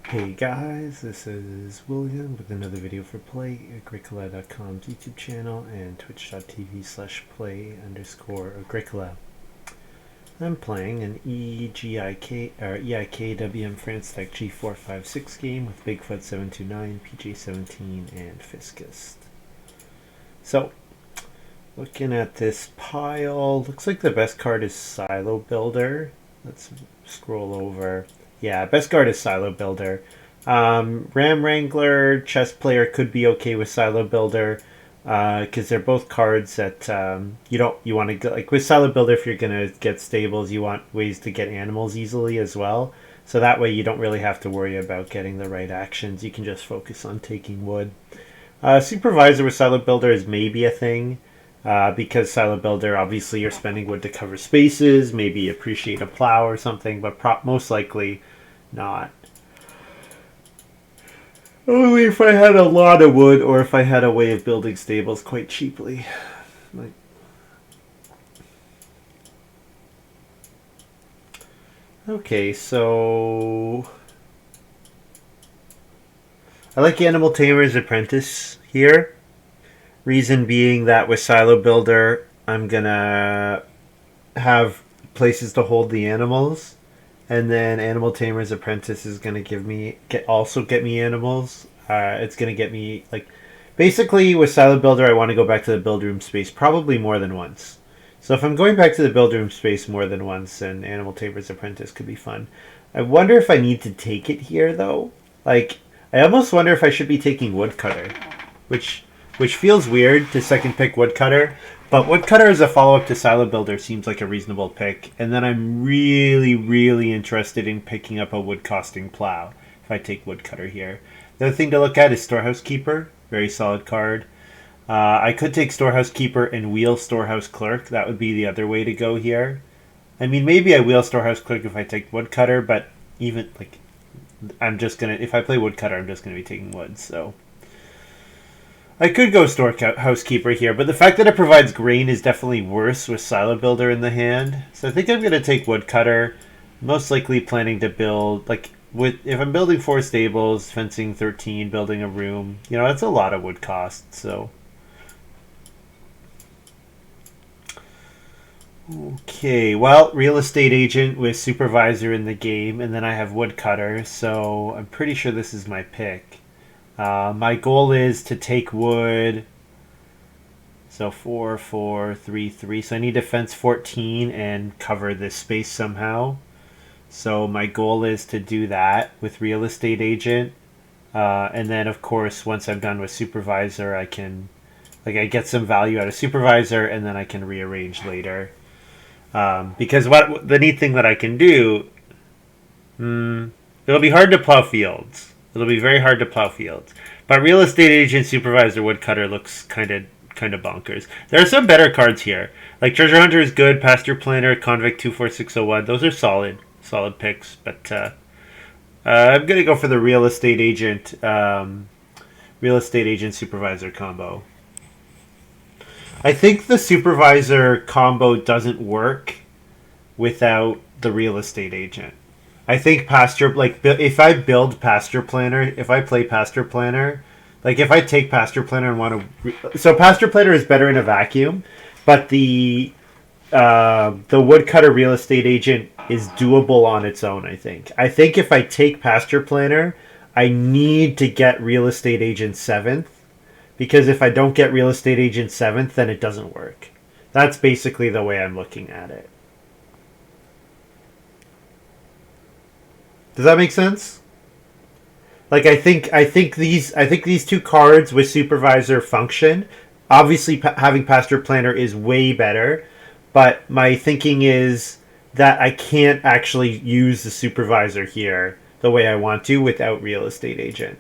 Hey guys, this is William with another video for Play-agricola.com's YouTube channel and twitch.tv/play_agricola. I'm playing an EIKWM France Tech G456 game with Bigfoot 729, PJ17, and Fiscused. So, looking at this pile, looks like the best card is Silo Builder. Let's scroll over. Yeah, best card is Silo Builder. Ram Wrangler, Chess Player could be okay with Silo Builder because they're both cards that you want to get, like with Silo Builder. If you're gonna get stables, you want ways to get animals easily as well. So that way you don't really have to worry about getting the right actions. You can just focus on taking wood. Supervisor with Silo Builder is maybe a thing. Because Silo Builder, obviously you're spending wood to cover spaces, maybe appreciate a plow or something, but most likely not. Only if I had a lot of wood or if I had a way of building stables quite cheaply. Like, okay, so I like Animal Tamer's Apprentice here. Reason being that with Silo Builder, I'm gonna have places to hold the animals, and then Animal Tamer's Apprentice is gonna get me animals. It's gonna get me basically with Silo Builder, I want to go back to the build room space probably more than once. So if I'm going back to the build room space more than once, then Animal Tamer's Apprentice could be fun. I wonder if I need to take it here though. I almost wonder if I should be taking Woodcutter, which feels weird to second pick Woodcutter, but Woodcutter as a follow-up to Silo Builder seems like a reasonable pick, and then I'm really, really interested in picking up a wood-costing plow if I take Woodcutter here. The other thing to look at is Storehouse Keeper, very solid card. I could take Storehouse Keeper and wheel Storehouse Clerk. That would be the other way to go here. I mean, maybe I wheel Storehouse Clerk if I take Woodcutter, but even, if I play Woodcutter, I'm just gonna be taking wood, so... I could go Storehouse Keeper here, but the fact that it provides grain is definitely worse with Silo Builder in the hand. So I think I'm going to take Woodcutter. Most likely planning to build, if I'm building 4 stables, fencing 13, building a room, that's a lot of wood cost, so. Okay, well, Real Estate Agent with Supervisor in the game, and then I have Woodcutter, so I'm pretty sure this is my pick. My goal is to take wood. So 4, 4, 3, 3. So I need to fence 14 and cover this space somehow. So my goal is to do that with Real Estate Agent. And then, of course, once I'm done with Supervisor, I can... I get some value out of Supervisor, and then I can rearrange later. Because the neat thing that I can do... it'll be hard to plow fields. It'll be very hard to plow fields. But Real Estate Agent Supervisor Woodcutter looks kind of bonkers. There are some better cards here. Like Treasure Hunter is good, Pasture Planner, Convict 24601. Those are solid picks. But I'm going to go for the Real Estate Agent Supervisor combo. I think the Supervisor combo doesn't work without the Real Estate Agent. I think if I build Pasture Planner, if I play Pasture Planner, if I take Pasture Planner and want to... So Pasture Planner is better in a vacuum, but the Woodcutter Real Estate Agent is doable on its own, I think. I think if I take Pasture Planner, I need to get Real Estate Agent 7th, because if I don't get Real Estate Agent 7th, then it doesn't work. That's basically the way I'm looking at it. Does that make sense? I think these two cards with Supervisor function. Obviously, having Pasture Planner is way better, but my thinking is that I can't actually use the Supervisor here the way I want to without Real Estate Agent.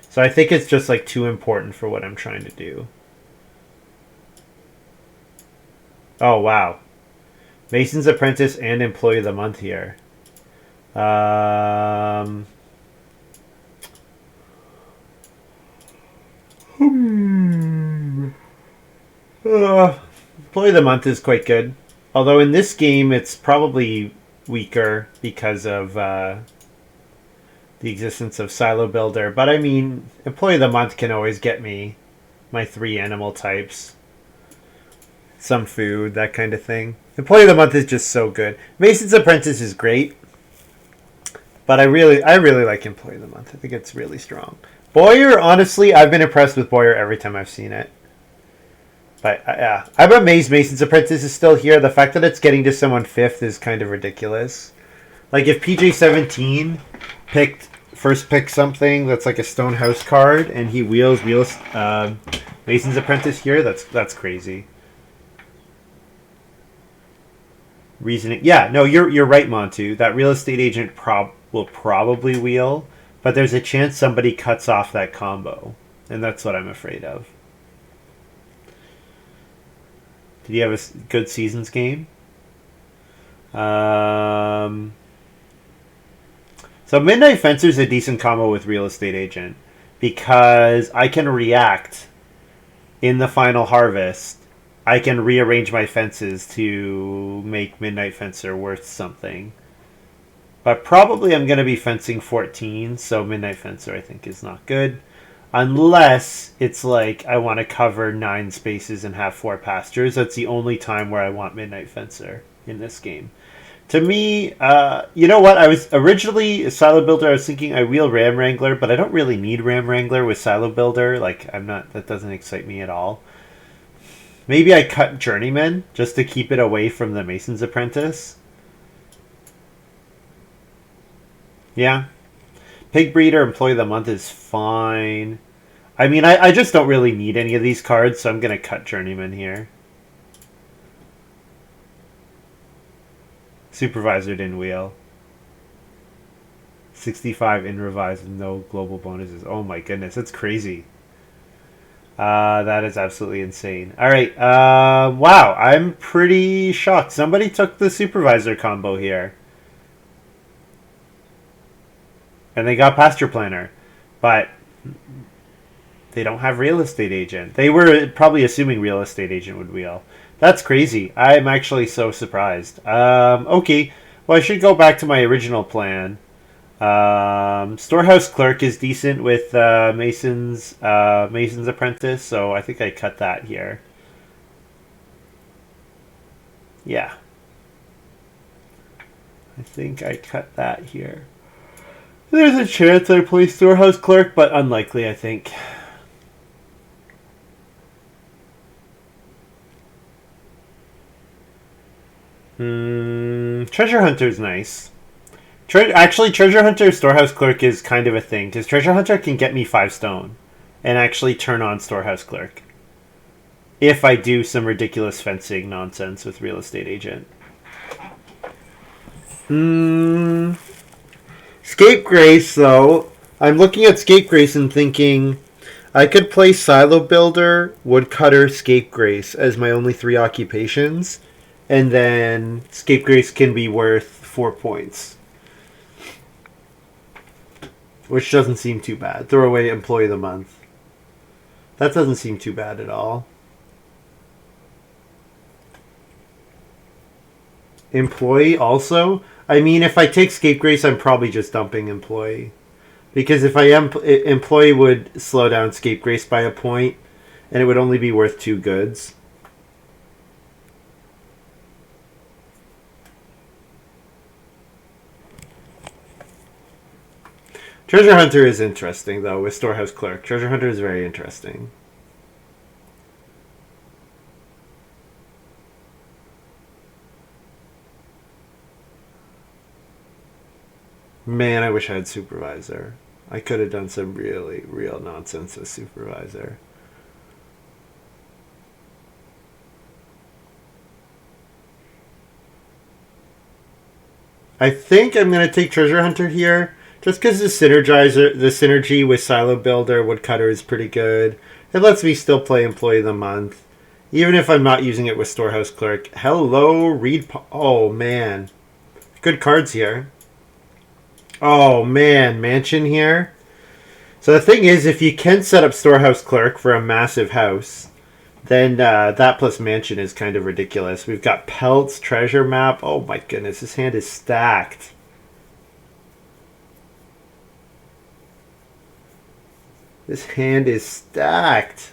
So I think it's just too important for what I'm trying to do. Oh wow, Mason's Apprentice and Employee of the Month here. Employee of the Month is quite good. Although in this game it's probably weaker because of the existence of Silo Builder. But I mean, Employee of the Month can always get me my 3 animal types, some food, that kind of thing. Employee of the Month is just so good. Mason's Apprentice is great, but I really like Employee of the Month. I think it's really strong. Boyer, honestly, I've been impressed with Boyer every time I've seen it. But yeah, I'm amazed Mason's Apprentice is still here. The fact that it's getting to someone 5th is kind of ridiculous. Like if PJ17 picked something that's like a stone house card and he wheels Mason's Apprentice here, that's crazy. Reasoning, yeah, no, you're right, Montu. That real estate agent will probably wheel, but there's a chance somebody cuts off that combo, and that's what I'm afraid of. Did you have a good Seasons game? So Midnight Fencer is a decent combo with Real Estate Agent because I can react in the final harvest. I can rearrange my fences to make Midnight Fencer worth something. But probably I'm going to be fencing 14, so Midnight Fencer I think is not good. Unless it's like I want to cover 9 spaces and have 4 pastures. That's the only time where I want Midnight Fencer in this game. To me, you know what? I was originally a Silo Builder. I was thinking I wheel Ram Wrangler, but I don't really need Ram Wrangler with Silo Builder. Like that doesn't excite me at all. Maybe I cut Journeyman just to keep it away from the Mason's Apprentice. Yeah. Pig Breeder, Employee of the Month is fine. I mean, I just don't really need any of these cards, so I'm going to cut Journeyman here. Supervisor didn't wheel. 65 in revised with no global bonuses. Oh my goodness, that's crazy. That is absolutely insane. Alright, wow, I'm pretty shocked. Somebody took the Supervisor combo here. And they got Pasture Planner. But they don't have Real Estate Agent. They were probably assuming Real Estate Agent would wheel. That's crazy. I'm actually so surprised. Okay, well I should go back to my original plan. Storehouse Clerk is decent with Mason's Apprentice, so I think I cut that here. Yeah. I think I cut that here. There's a chance I play Storehouse Clerk, but unlikely, I think. Treasure Hunter's nice. Actually, Treasure Hunter Storehouse Clerk is kind of a thing, because Treasure Hunter can get me 5 stone and actually turn on Storehouse Clerk if I do some ridiculous fencing nonsense with Real Estate Agent. Scapegrace, though. I'm looking at Scapegrace and thinking I could play Silo Builder, Woodcutter, Scapegrace as my only 3 occupations, and then Scapegrace can be worth 4 points. Which doesn't seem too bad. Throw away Employee of the Month. That doesn't seem too bad at all. Employee also? I mean, if I take Scapegrace, I'm probably just dumping Employee. Because if I am... Employee would slow down Scapegrace by a point, and it would only be worth 2 goods. Treasure Hunter is interesting, though, with Storehouse Clerk. Treasure Hunter is very interesting. Man, I wish I had Supervisor. I could have done some really real nonsense with Supervisor. I think I'm going to take Treasure Hunter here. Just because the synergy with Silo Builder, Woodcutter is pretty good. It lets me still play Employee of the Month. Even if I'm not using it with Storehouse Clerk. Hello, Reed. Oh, man. Good cards here. Oh, man. Mansion here. So the thing is, if you can set up Storehouse Clerk for a massive house, then that plus Mansion is kind of ridiculous. We've got Pelts, Treasure Map. Oh, my goodness. This hand is stacked. This hand is stacked.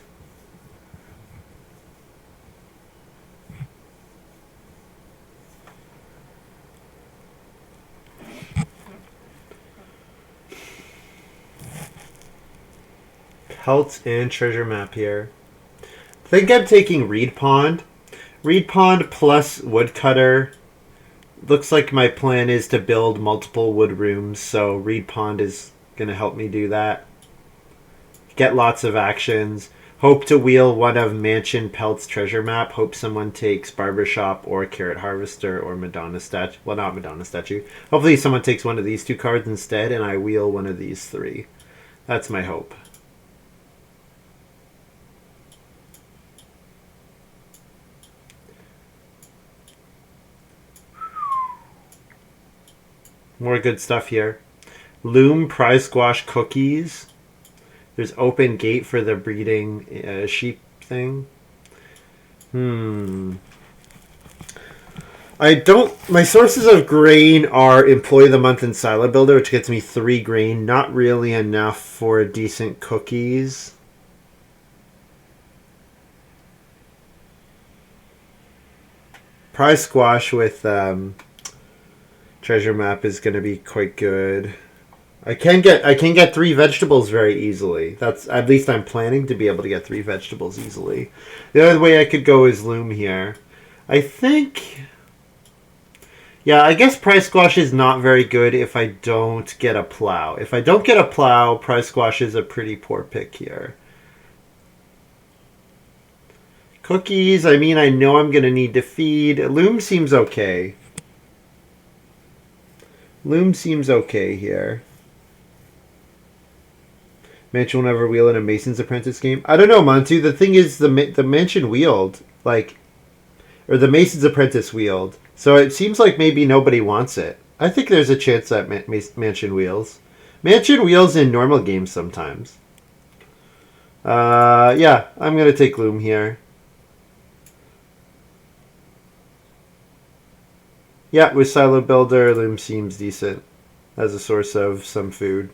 Pelts and treasure map here. I think I'm taking Reed Pond. Reed Pond plus Woodcutter. Looks like my plan is to build multiple wood rooms, so Reed Pond is going to help me do that. Get lots of actions. Hope to wheel one of Mansion Pelt's treasure map. Hope someone takes Barbershop or Carrot Harvester or Madonna Statue. Well, not Madonna Statue. Hopefully someone takes one of these two cards instead and I wheel one of these three. That's my hope. More good stuff here. Loom Prize Squash Cookies. There's open gate for the breeding sheep thing. I don't... My sources of grain are Employee of the Month and Silo Builder, which gets me 3 grain. Not really enough for decent cookies. Prize Squash with treasure map is going to be quite good. I can get 3 vegetables very easily. That's at least I'm planning to be able to get 3 vegetables easily. The other way I could go is loom here. I think, yeah, I guess prize squash is not very good if I don't get a plow. If I don't get a plow, prize squash is a pretty poor pick here. Cookies, I mean, I know I'm going to need to feed. Loom seems okay. Loom seems okay here. Mansion will never wheel in a Mason's Apprentice game. I don't know, Montu. The thing is, the Mansion wheeled, like, or the Mason's Apprentice wheeled. So it seems like maybe nobody wants it. I think there's a chance that Mansion wheels. Mansion wheels in normal games sometimes. Yeah, I'm going to take Loom here. Yeah, with Silo Builder, Loom seems decent as a source of some food.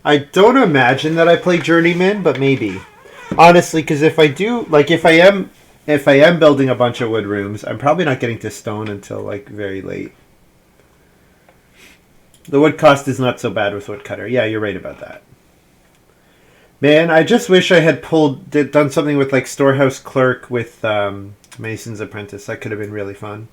I don't imagine that I play Journeyman, but maybe. Honestly, because if I do, like, if I am building a bunch of wood rooms, I'm probably not getting to stone until, like, very late. The wood cost is not so bad with Woodcutter. Yeah, you're right about that. Man, I just wish I had done something with, like, Storehouse Clerk with Mason's Apprentice. That could have been really fun.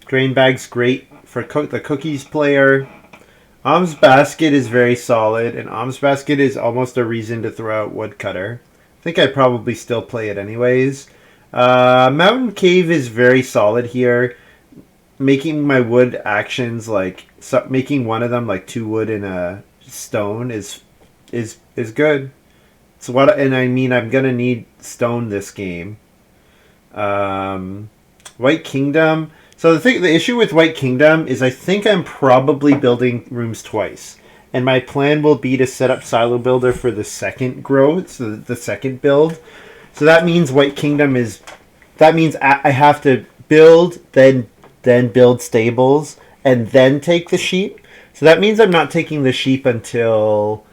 Grain bag's great for the cookies player. Alms Basket is very solid, and Alms Basket is almost a reason to throw out Woodcutter. I think I'd probably still play it anyways. Mountain Cave is very solid here. Making my wood actions, like making one of them like 2 wood and a stone is good. So what, and I mean, I'm gonna need stone this game. White Kingdom. So the issue with White Kingdom is I think I'm probably building rooms twice. And my plan will be to set up Silo Builder for the second growth, so the second build. So that means White Kingdom is... That means I have to build, then build stables, and then take the sheep. So that means I'm not taking the sheep until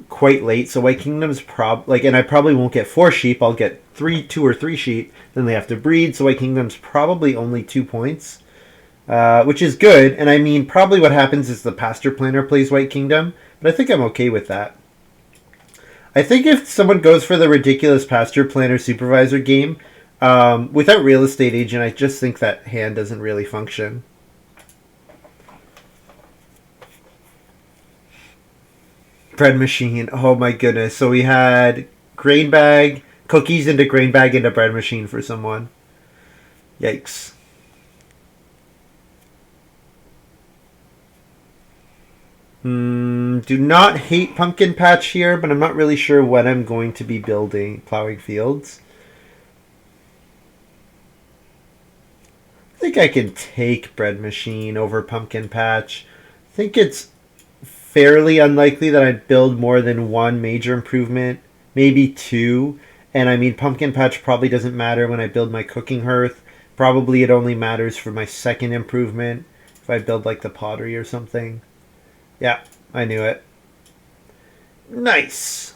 quite late. So White Kingdom's and I probably won't get 4 sheep. I'll get 2 or 3 sheep. Then they have to breed. So White Kingdom's probably only 2 points, which is good. And I mean, probably what happens is the Pasture Planner plays White Kingdom, but I think I'm okay with that. I think if someone goes for the ridiculous Pasture Planner Supervisor game, without Real Estate Agent, I just think that hand doesn't really function. Bread machine. Oh my goodness. So we had grain bag, cookies into grain bag into bread machine for someone. Yikes. Do not hate pumpkin patch here, but I'm not really sure what I'm going to be building, plowing fields. I think I can take bread machine over pumpkin patch. I think it's fairly unlikely that I'd build more than one major improvement, maybe two. And I mean, pumpkin patch probably doesn't matter when I build my cooking hearth. Probably it only matters for my second improvement if I build like the pottery or something. Yeah, I knew it. Nice.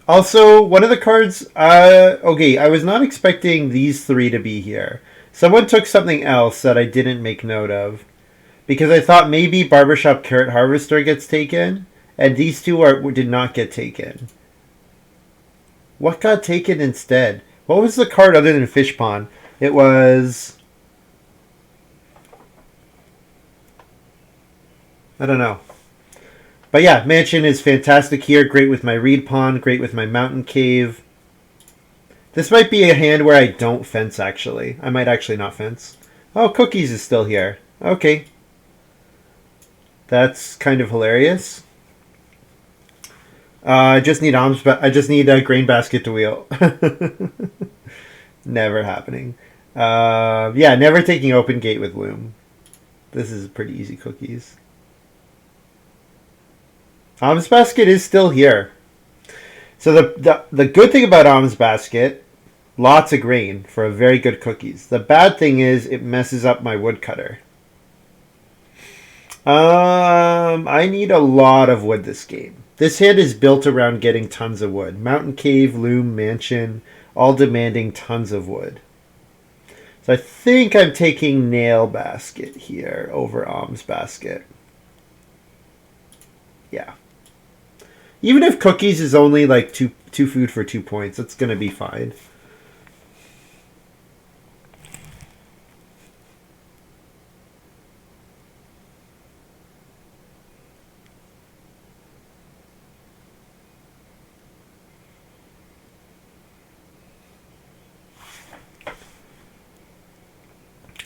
Also, one of the cards. Okay, I was not expecting these three to be here. Someone took something else that I didn't make note of because I thought maybe Barbershop Carrot Harvester gets taken, and these two did not get taken. What got taken instead? What was the card other than Fish Pond? It was. I don't know. But yeah, Mansion is fantastic here. Great with my Reed Pond. Great with my Mountain Cave. This might be a hand where I don't fence, actually. I might actually not fence. Oh, Cookies is still here. Okay. That's kind of hilarious. I just need I just need a grain basket to wheel. Never happening. Yeah, never taking open gate with Loom. This is pretty easy Cookies. Alms Basket is still here. So the good thing about Alms Basket, lots of grain for a very good Cookies. The bad thing is it messes up my woodcutter. I need a lot of wood this game. This hand is built around getting tons of wood. Mountain Cave, Loom, Mansion, all demanding tons of wood. So I think I'm taking Nail Basket here over Alms Basket. Yeah. Even if Cookies is only like two food for 2 points, it's going to be fine.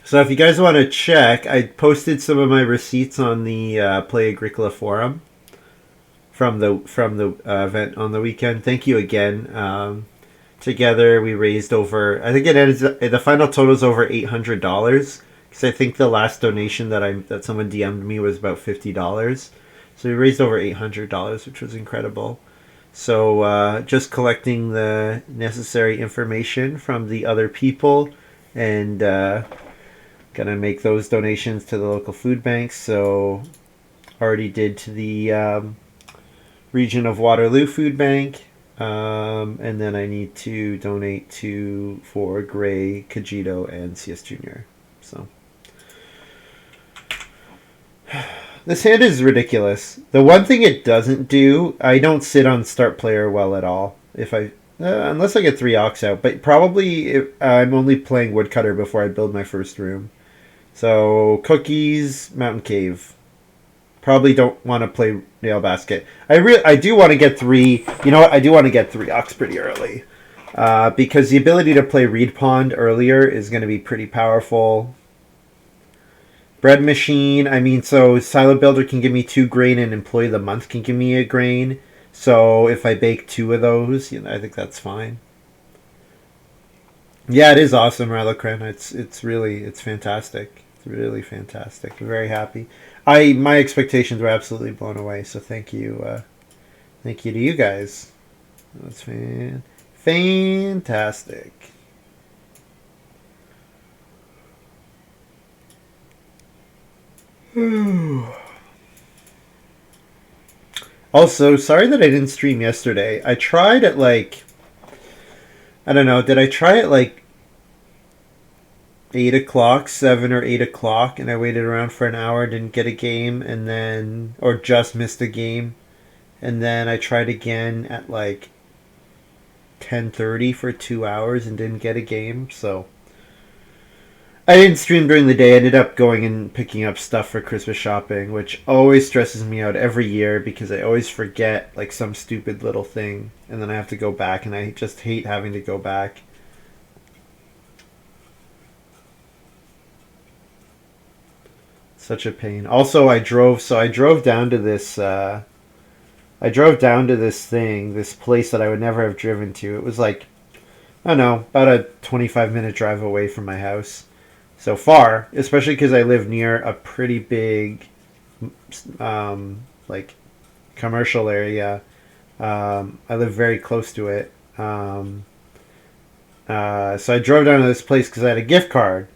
So if you guys want to check, I posted some of my receipts on the Play-agricola forum from the event on the weekend. Thank you again. Together we raised over. I think it ends. The final total is over $800 because I think the last donation that someone DM'd me was about $50. So we raised over $800, which was incredible. So just collecting the necessary information from the other people and. Gonna make those donations to the local food banks. So already did to the region of Waterloo Food Bank. And then I need to donate for Gray, Cogito, and CS Jr. So this hand is ridiculous. The one thing it doesn't do, I don't sit on start player well at all. If I unless I get 3 Ox out, but probably I'm only playing Woodcutter before I build my first room. So Cookies, Mountain Cave. Probably don't want to play Nail Basket. I do want to get 3. You know what? I do want to get 3 Ox pretty early. Because the ability to play Reed Pond earlier is going to be pretty powerful. Bread Machine. I mean, so Silo Builder can give me 2 grain and Employee of the Month can give me a grain. So if I bake 2 of those, I think that's fine. Yeah, it is awesome, Ralocren. It's fantastic. It's really fantastic. I'm very happy. My expectations were absolutely blown away. So thank you to you guys. That's fantastic. Also, sorry that I didn't stream yesterday. I tried at I don't know, did I try at 8 o'clock, 7 or 8 o'clock, and I waited around for an hour, didn't get a game, or just missed a game, and then I tried again at 10:30 for 2 hours and didn't get a game, so I didn't stream during the day. I ended up going and picking up stuff for Christmas shopping, which always stresses me out every year because I always forget some stupid little thing, and then I have to go back, and I just hate having to go back. It's Such a pain. Also, I drove down to this. I drove down to this thing, this place that I would never have driven to. It was like, I don't know, about a 25-minute drive away from my house. So far, especially because I live near a pretty big, like, commercial area. I live very close to it. So I drove down to this place because I had a gift card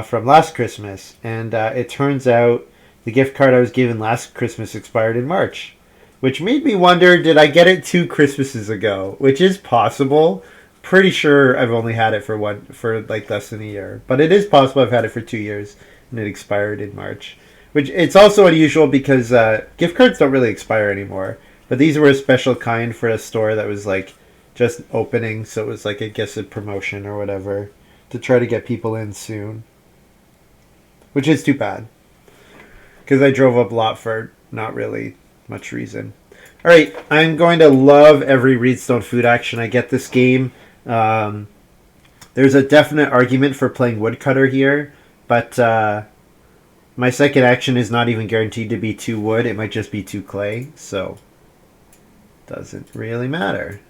from last Christmas, and it turns out the gift card I was given last Christmas expired in March, which made me wonder, did I get it 2 Christmases ago? Which is possible. Pretty sure I've only had it for like less than a year, but it is possible I've had it for 2 years and it expired in March. Which it's also unusual because gift cards don't really expire anymore. But these were a special kind for a store that was like just opening, so it was like, I guess, a promotion or whatever to try to get people in soon. Which is too bad because I drove up a lot for not really much reason. All right, I'm going to love every Reedstone food action I get this game. There's a definite argument for playing woodcutter here, but my second action is not even guaranteed to be 2 wood. It might just be 2 clay, so doesn't really matter.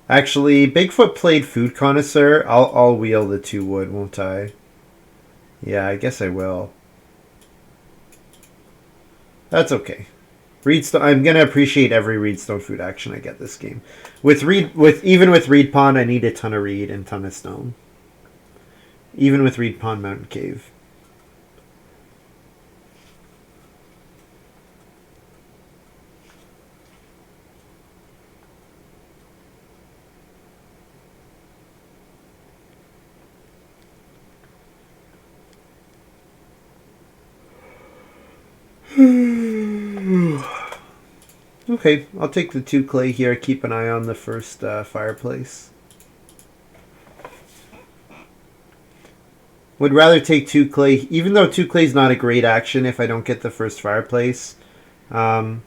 Actually, Bigfoot played Food Connoisseur. I'll wheel the 2 wood, won't I? Yeah, I guess I will. That's okay. Reedstone. I'm gonna appreciate every Reedstone food action I get this game. Even with Reed Pond, I need a ton of reed and ton of stone. Even with Reed Pond Mountain Cave. Okay, I'll take the 2 clay here. Keep an eye on the first fireplace. Would rather take 2 clay, even though 2 clay is not a great action if I don't get the first fireplace. I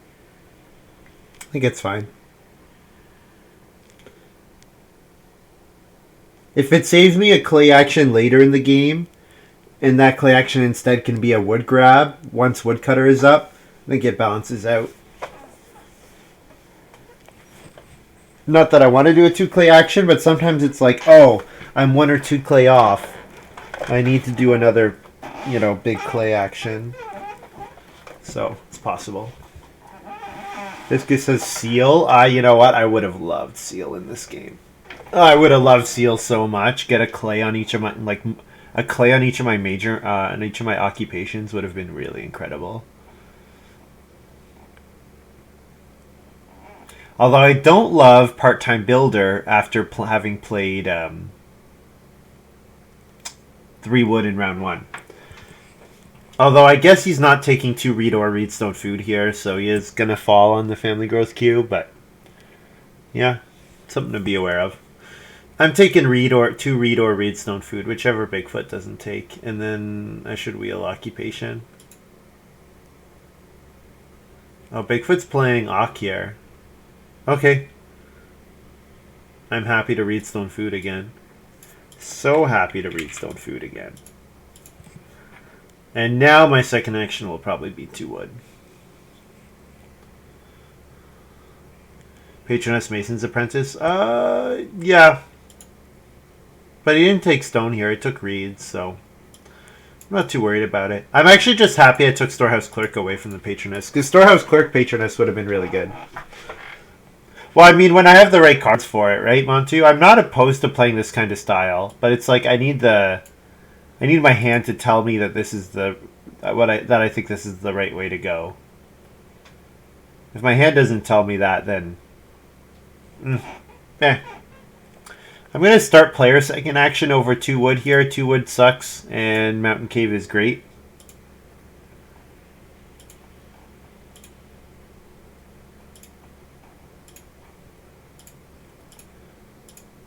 think it's fine. If it saves me a clay action later in the game, and that clay action instead can be a wood grab once woodcutter is up, I think it balances out. Not that I want to do a 2 clay action, but sometimes it's like, oh, I'm 1 or 2 clay off. I need to do another, big clay action. So, it's possible. This guy says seal. You know what? I would have loved seal in this game. I would have loved seal so much. Get a clay on each of my, a clay on each of my major, on each of my occupations would have been really incredible. Although I don't love Part-Time Builder after having played 3 wood in round 1. Although I guess he's not taking 2 reed or Reedstone food here, so he is going to fall on the family growth queue, but yeah, something to be aware of. I'm taking 2 reed or Reedstone food, whichever Bigfoot doesn't take, and then I should wheel occupation. Oh, Bigfoot's playing Ock here. Okay. I'm happy to Reedstone food again. So happy to Reedstone food again. And now my second action will probably be 2 wood. Patroness Mason's Apprentice? Yeah. But he didn't take stone here. He took reeds, so I'm not too worried about it. I'm actually just happy I took Storehouse Clerk away from the Patroness, because Storehouse Clerk Patroness would have been really good. Well, I mean, when I have the right cards for it, right, Montu? I'm not opposed to playing this kind of style, but it's like I need my hand to tell me that this is that I think this is the right way to go. If my hand doesn't tell me that, then I'm gonna start player second action over 2 wood here. 2 wood sucks, and Mountain Cave is great.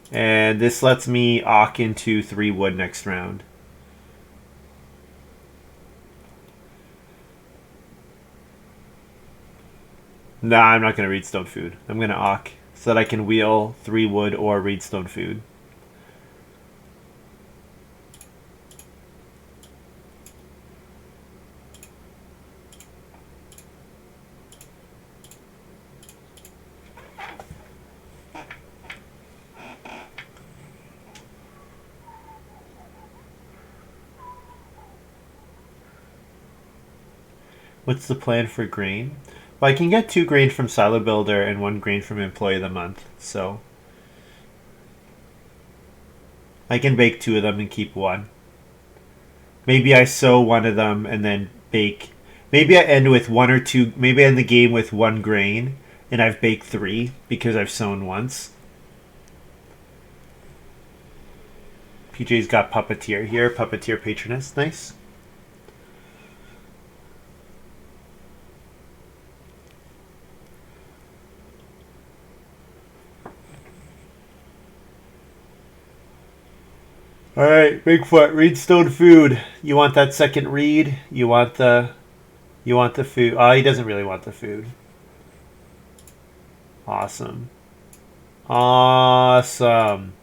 And this lets me Ock into 3 wood next round. Nah, I'm not going to Reedstone food. I'm going to Ock so that I can wheel 3 wood or Reedstone food. What's the plan for grain? Well, I can get 2 grain from Silo Builder and 1 grain from Employee of the Month. So I can bake 2 of them and keep 1. Maybe I sow 1 of them and then bake. Maybe I end with 1 or 2. Maybe I end the game with 1 grain and I've baked 3 because I've sown once. PJ's got Puppeteer here. Puppeteer Patroness. Nice. All right, Bigfoot, read Stone Food. You want that second read? You want the food? Oh, he doesn't really want the food. Awesome. Awesome.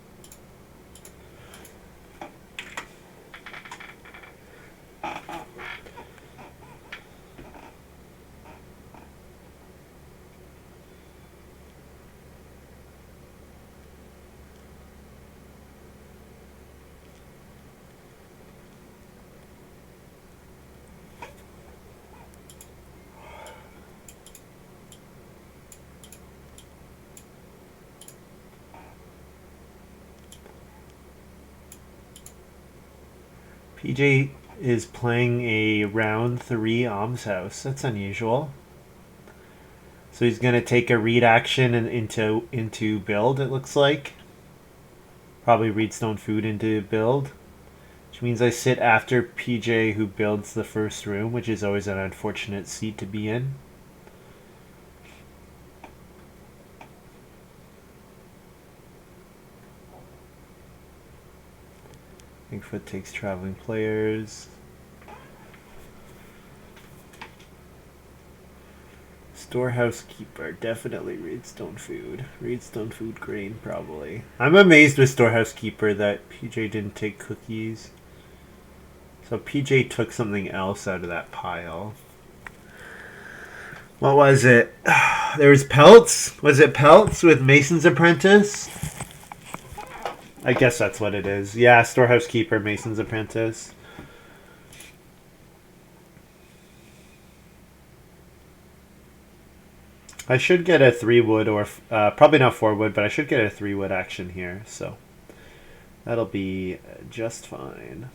PJ is playing a round 3 almshouse. That's unusual. So he's gonna take a read action and into build. It looks like probably read Stone Food into build, which means I sit after PJ who builds the first room, which is always an unfortunate seat to be in. Bigfoot takes traveling players. Storehouse Keeper definitely read Stone Food. Read Stone Food grain probably. I'm amazed with Storehouse Keeper that PJ didn't take cookies. So PJ took something else out of that pile. What was it? There was pelts. Was it pelts with Mason's Apprentice? I guess that's what it is. Yeah, Storehouse Keeper, Mason's Apprentice. I should get a 3 wood or probably not 4 wood, but I should get a 3 wood action here. So that'll be just fine.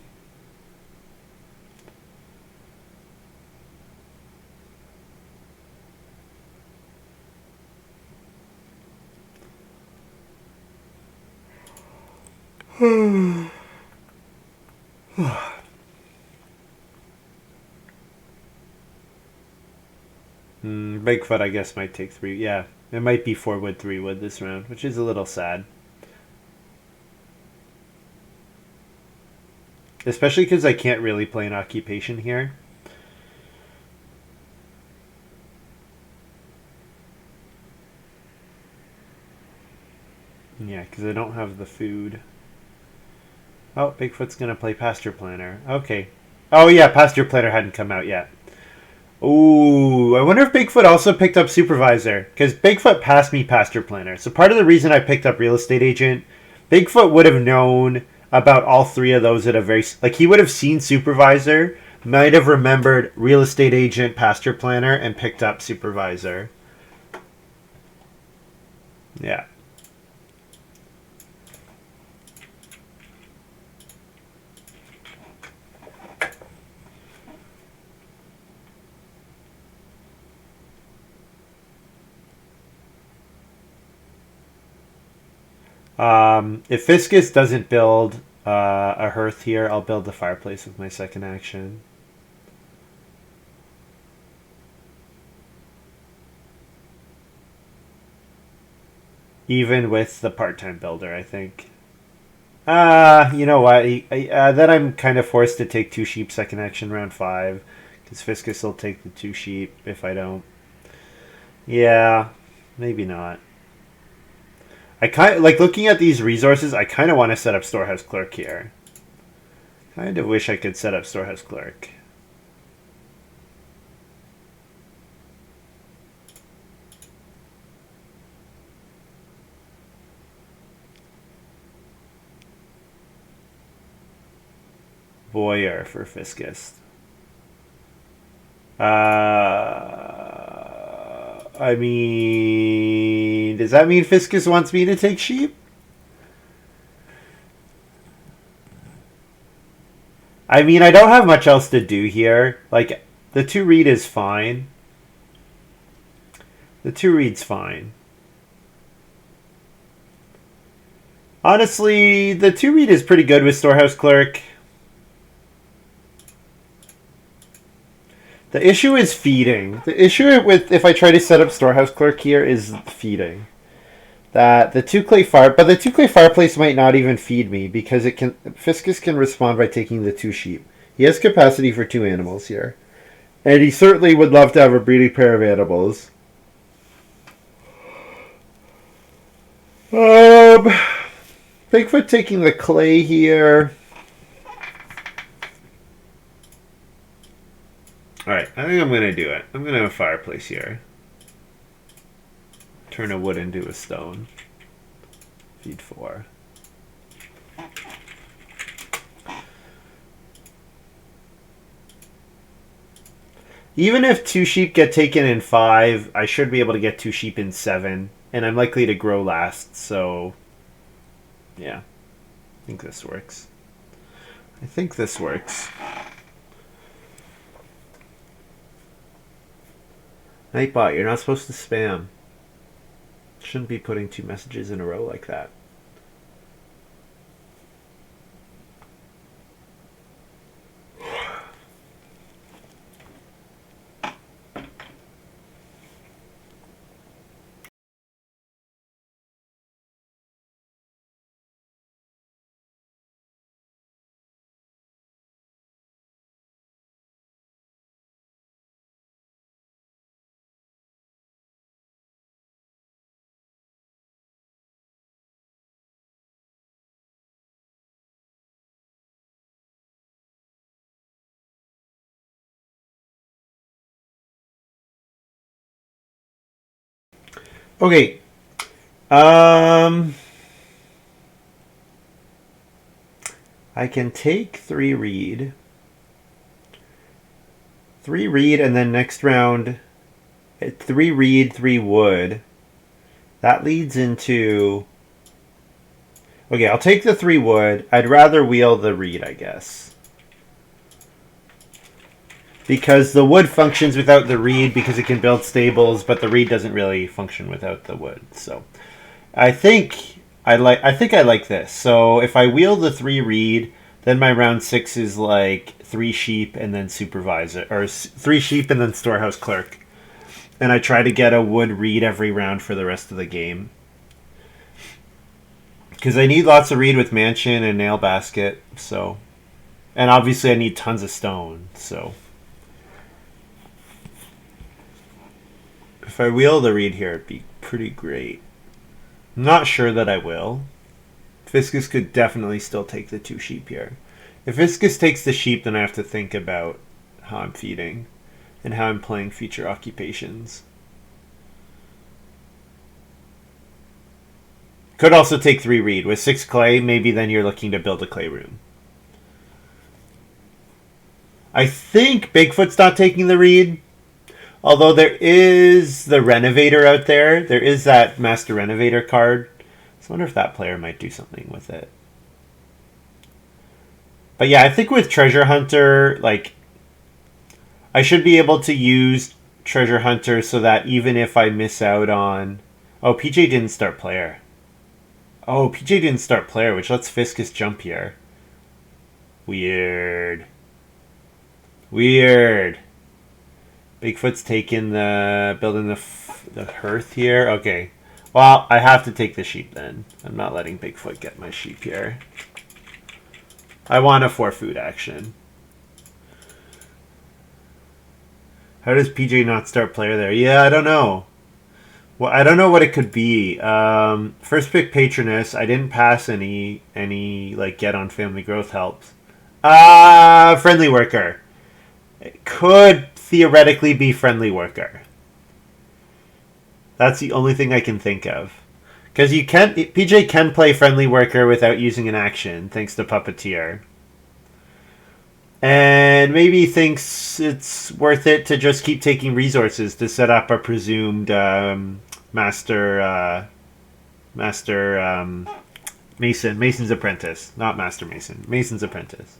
Bigfoot, I guess, might take 3. Yeah, it might be 4 wood, 3 wood this round, which is a little sad. Especially because I can't really play an occupation here. Yeah, because I don't have the food. Oh, Bigfoot's going to play Pasture Planner. Okay. Oh, yeah, Pasture Planner hadn't come out yet. Ooh, I wonder if Bigfoot also picked up Supervisor. Because Bigfoot passed me Pasture Planner. So part of the reason I picked up Real Estate Agent, Bigfoot would have known about all 3 of those at a very... Like, he would have seen Supervisor, might have remembered Real Estate Agent, Pasture Planner, and picked up Supervisor. Yeah. If Fiscus doesn't build a hearth here, I'll build the fireplace with my second action. Even with the part-time builder, I think. You know what? Then I'm kind of forced to take 2 sheep second action round 5. Because Fiscus will take the 2 sheep if I don't. Yeah, maybe not. I kind of, like looking at these resources, I kind of want to set up Storehouse Clerk here. Kind of wish I could set up Storehouse Clerk. Voyeur for Fiscus. I mean, does that mean Fiscus wants me to take sheep? I mean, I don't have much else to do here. Like, the 2 read is fine. The 2 read's fine. Honestly, the 2 read is pretty good with Storehouse Clerk. The issue is feeding. The issue with if I try to set up Storehouse Clerk here is feeding. That the 2 clay fireplace might not even feed me because Fiscus can respond by taking the 2 sheep. He has capacity for 2 animals here. And he certainly would love to have a breeding pair of animals. Bigfoot taking the clay here. Alright, I think I'm going to do it. I'm going to have a fireplace here. Turn a wood into a stone. Feed 4. Even if 2 sheep get taken in 5, I should be able to get 2 sheep in 7. And I'm likely to grow last, so... yeah. I think this works. Nightbot, you're not supposed to spam. Shouldn't be putting 2 messages in a row like that. Okay. I can take 3 reed. 3 reed, and then next round 3 reed, 3 wood. That leads into... okay, I'll take the 3 wood. I'd rather wheel the reed, I guess. Because the wood functions without the reed because it can build stables, but the reed doesn't really function without the wood. So I think I like this. So if I wheel the 3 reed, then my round 6 is like 3 sheep and then supervisor, or 3 sheep and then storehouse clerk. And I try to get a wood reed every round for the rest of the game. Because I need lots of reed with mansion and nail basket. So, and obviously I need tons of stone. So if I wheel the reed here, it'd be pretty great. I'm not sure that I will. Fiscus could definitely still take the 2 sheep here. If Fiscus takes the sheep, then I have to think about how I'm feeding and how I'm playing future occupations. Could also take 3 reed. With 6 clay, maybe then you're looking to build a clay room. I think Bigfoot's not taking the reed. Although there is the Renovator out there. There is that Master Renovator card. So I wonder if that player might do something with it. But yeah, I think with Treasure Hunter, like, I should be able to use Treasure Hunter so that even if I miss out on... oh, PJ didn't start player. Oh, PJ didn't start player, which lets Fiscus jump here. Weird. Bigfoot's taking building the hearth here. Okay. Well, I have to take the sheep then. I'm not letting Bigfoot get my sheep here. I want a 4 food action. How does PJ not start player there? Yeah, I don't know. Well, I don't know what it could be. First pick Patroness. I didn't pass any like get on family growth helps. Friendly worker. It could theoretically be friendly worker. That's the only thing I can think of. Because PJ can play friendly worker without using an action, thanks to Puppeteer. And maybe thinks it's worth it to just keep taking resources to set up a presumed master Mason's apprentice, not master Mason, Mason's apprentice.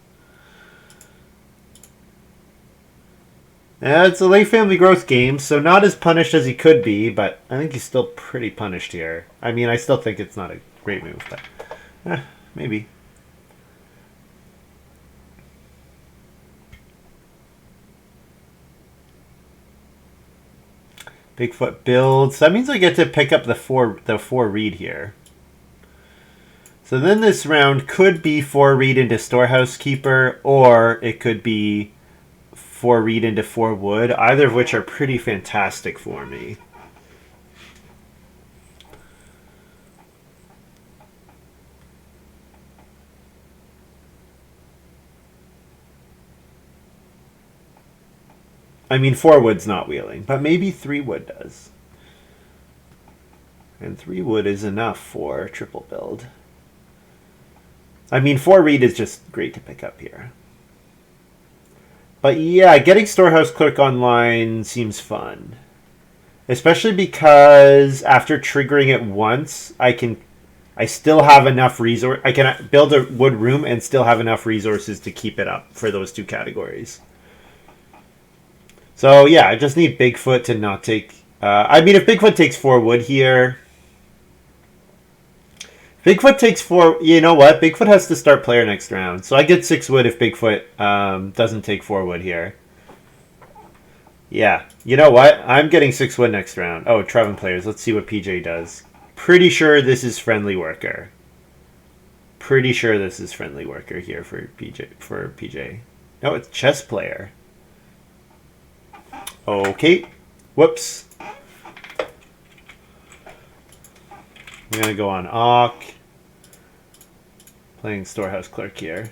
It's a late family growth game, so not as punished as he could be, but I think he's still pretty punished here. I mean, I still think it's not a great move, but maybe. Bigfoot builds. That means I get to pick up the four reed here. So then this round could be 4 reed into Storehouse Keeper, or it could be 4 reed into 4 wood, either of which are pretty fantastic for me. I mean, 4 wood's not wheeling, but maybe 3 wood does. And 3 wood is enough for triple build. I mean, 4 reed is just great to pick up here. But yeah, getting Storehouse Clerk online seems fun. Especially because after triggering it once, I still have enough resource. I can build a wood room and still have enough resources to keep it up for those 2 categories. So yeah, I just need Bigfoot to not take... I mean, if Bigfoot takes 4 wood here... Bigfoot takes 4... You know what? Bigfoot has to start player next round. So I get 6 wood if Bigfoot doesn't take 4 wood here. Yeah. You know what? I'm getting 6 wood next round. Oh, Trevin players. Let's see what PJ does. Pretty sure this is Friendly Worker. Pretty sure this is Friendly Worker here for PJ. No, it's Chess Player. Okay. Whoops. I'm gonna go on Auk. Playing Storehouse Clerk here.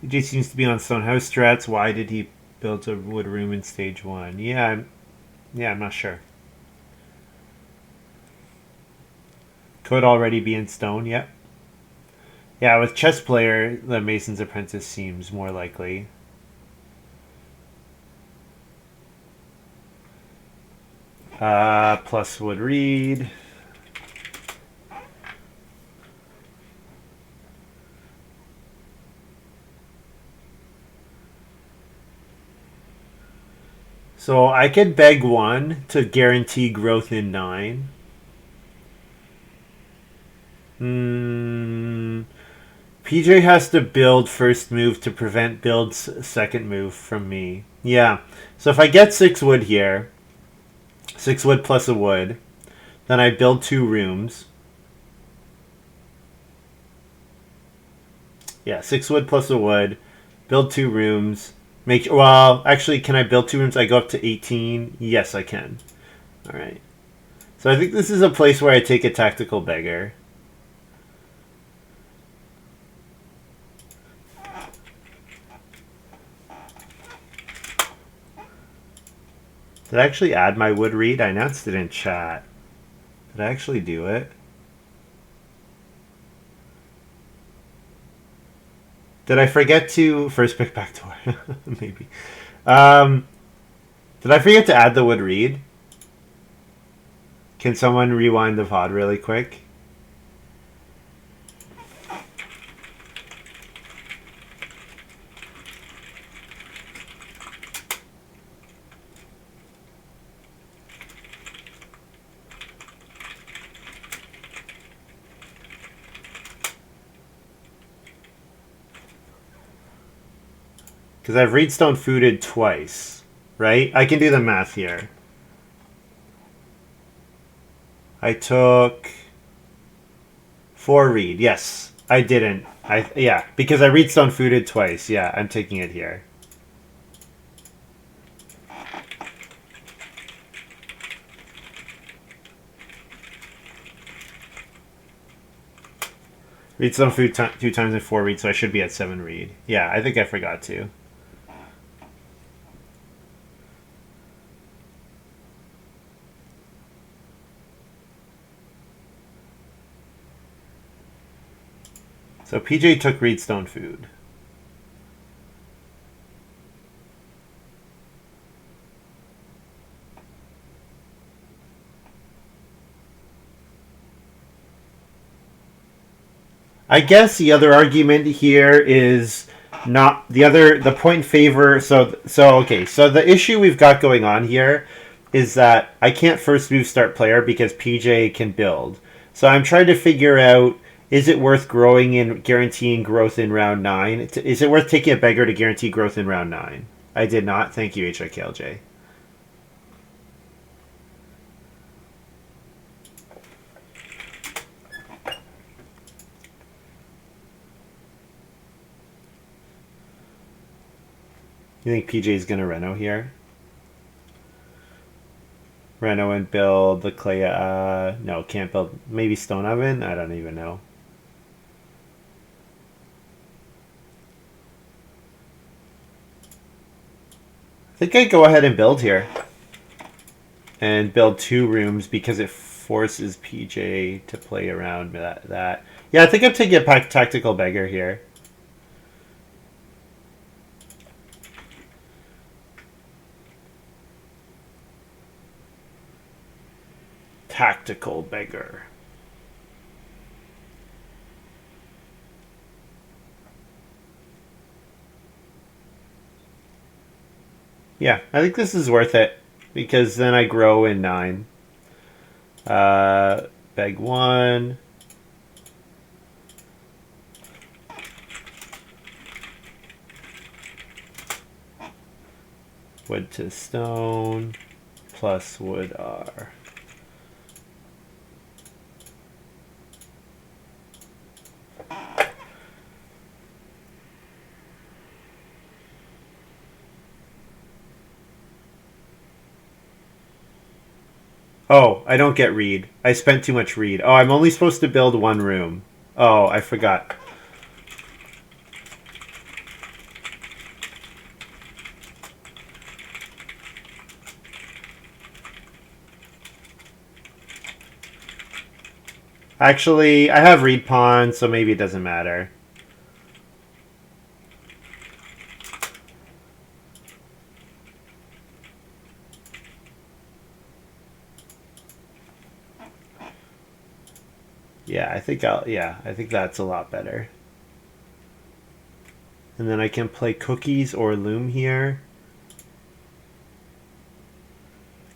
PJ seems to be on Stone House strats. Why did he build a wood room in stage 1? Yeah, I'm not sure. Could already be in stone, yep. Yeah, with Chess Player, the Mason's Apprentice seems more likely. Plus wood reed. So I could beg 1 to guarantee growth in 9. PJ has to build first move to prevent build's second move from me. Yeah. So if I get 6 wood here, 6 wood plus a wood, then I build 2 rooms. Yeah, 6 wood plus a wood, build 2 rooms. Well, actually, can I build 2 rooms? I go up to 18. Yes, I can. All right. So I think this is a place where I take a Tactical Beggar. Did I actually add my wood reed? I announced it in chat. Did I actually do it? Did I forget to... First pick backdoor. Maybe. Did I forget to add the wood reed? Can someone rewind the VOD really quick? Because I've Reedstone fooded twice, right? I can do the math here. I took 4 reed. Yes, I didn't. Yeah, because I Reedstone fooded twice. Yeah, I'm taking it here. Read some food 2 times in 4 read, so I should be at 7 read. Yeah, I think I forgot to. So PJ took read stone food. I guess the other argument here is not the point in favor. So okay. So the issue we've got going on here is that I can't first move start player because PJ can build. So I'm trying to figure out, is it worth growing and guaranteeing growth in round 9? Is it worth taking a beggar to guarantee growth in round 9? I did not. Thank you, HIKLJ. You think PJ's going to Reno here? Reno and build the clay. No, can't build. Maybe stone oven? I don't even know. I think I'd go ahead and build here. And build 2 rooms because it forces PJ to play around that. Yeah, I think I'm taking a tactical beggar here. Tactical beggar. Yeah, I think this is worth it because then I grow in 9. Beg 1. Wood to stone plus wood R. Oh, I don't get read. I spent too much read. Oh, I'm only supposed to build 1 room. Oh, I forgot. Actually, I have read pawn, so maybe it doesn't matter. Yeah, I think I think that's a lot better. And then I can play cookies or loom here.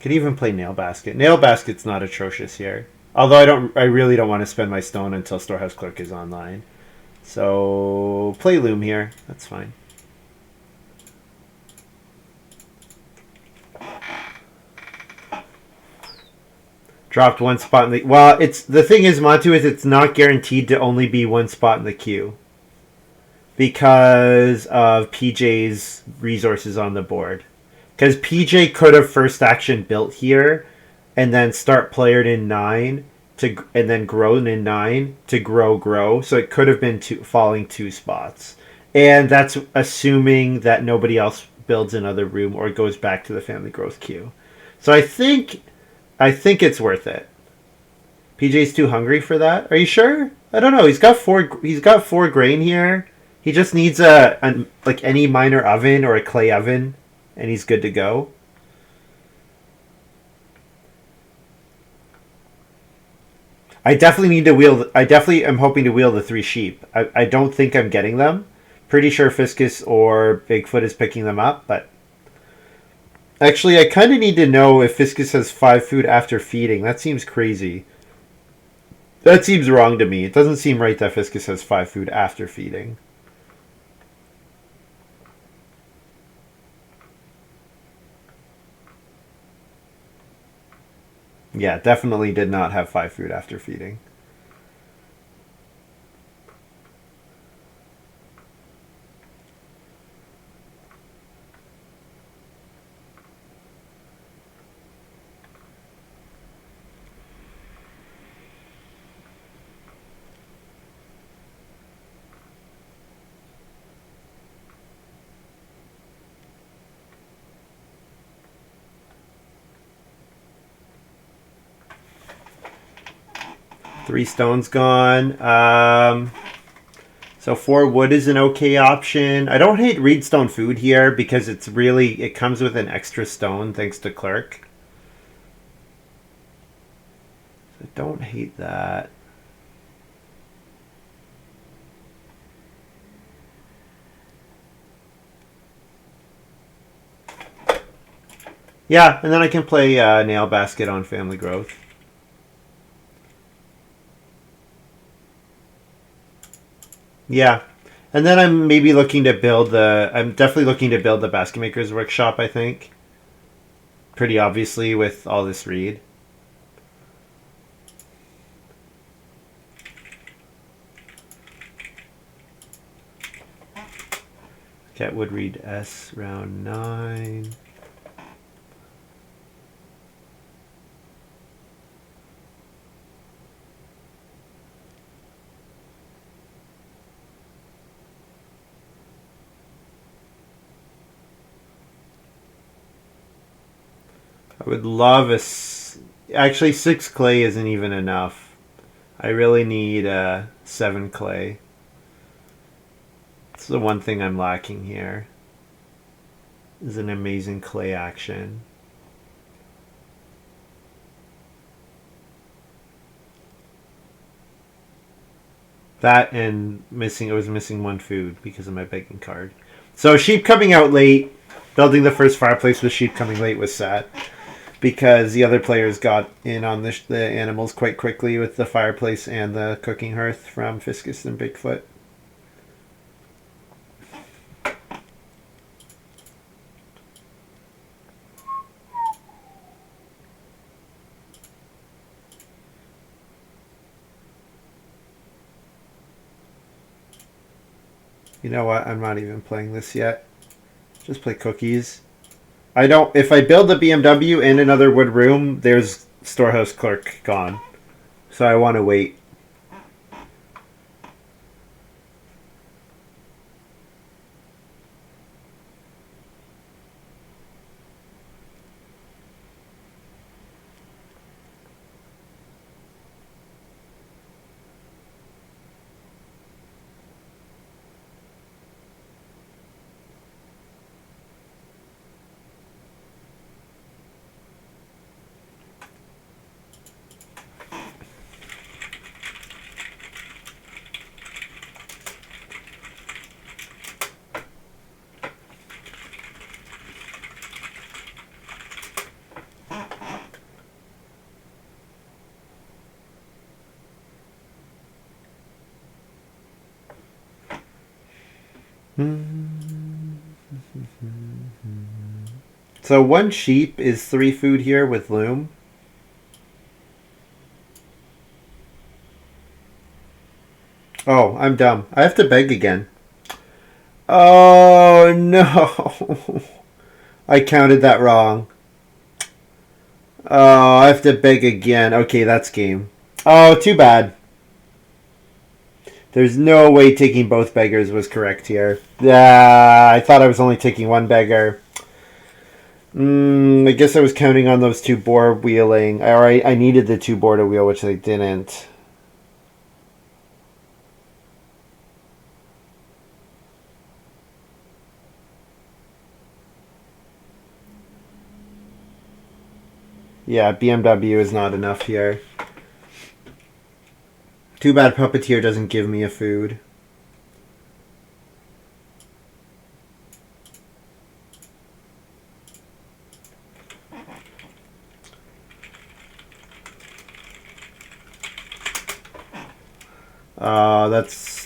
Could even play nail basket. Nail basket's not atrocious here. Although I really don't want to spend my stone until Storehouse Clerk is online. So play loom here. That's fine. Dropped 1 spot in the... Well, the thing is, Matu, is it's not guaranteed to only be 1 spot in the queue. Because of PJ's resources on the board. Because PJ could have first action built here and then start playered in 9 and then grown in 9 to grow. So it could have been falling 2 spots. And that's assuming that nobody else builds another room or goes back to the family growth queue. So I think it's worth it. PJ's too hungry for that. Are you sure? I don't know. He's got 4 grain here. He just needs like any minor oven or a clay oven, and he's good to go. I definitely am hoping to wheel the 3 sheep. I don't think I'm getting them. Pretty sure Fiscus or Bigfoot is picking them up, but actually, I kind of need to know if Fiscus has 5 food after feeding. That seems crazy. That seems wrong to me. It doesn't seem right that Fiscus has 5 food after feeding. Yeah, definitely did not have 5 food after feeding. 3 stones gone. So 4 wood is an okay option. I don't hate reedstone food here because it comes with an extra stone thanks to Clerk. I don't hate that. Yeah, and then I can play Nail Basket on Family Growth. Yeah. And then I'm maybe looking to build I'm definitely looking to build the Basket Maker's Workshop, I think. Pretty obviously with all this reed. Cat would read S round 9. I would love actually 6 clay isn't even enough. I really need 7 clay. That's the one thing I'm lacking here. Is an amazing clay action. That and it was missing 1 food because of my begging card. So sheep coming out late, building the first fireplace with sheep coming late was sad. Because the other players got in on the animals quite quickly with the fireplace and the cooking hearth from Fiscused and Bigfoot. You know what? I'm not even playing this yet. Just play cookies. If I build a BMW and another wood room, there's Storehouse Clerk gone. So I want to wait. So 1 sheep is 3 food here with loom. Oh, I'm dumb. I have to beg again. Oh, no. I counted that wrong. Oh, I have to beg again. Okay, that's game. Oh, too bad. There's no way taking both beggars was correct here. Yeah, I thought I was only taking 1 beggar. I guess I was counting on those 2 boar wheeling. Alright, I needed the 2 boar to wheel, which they didn't. Yeah, BMW is not enough here. Too bad Puppeteer doesn't give me a food.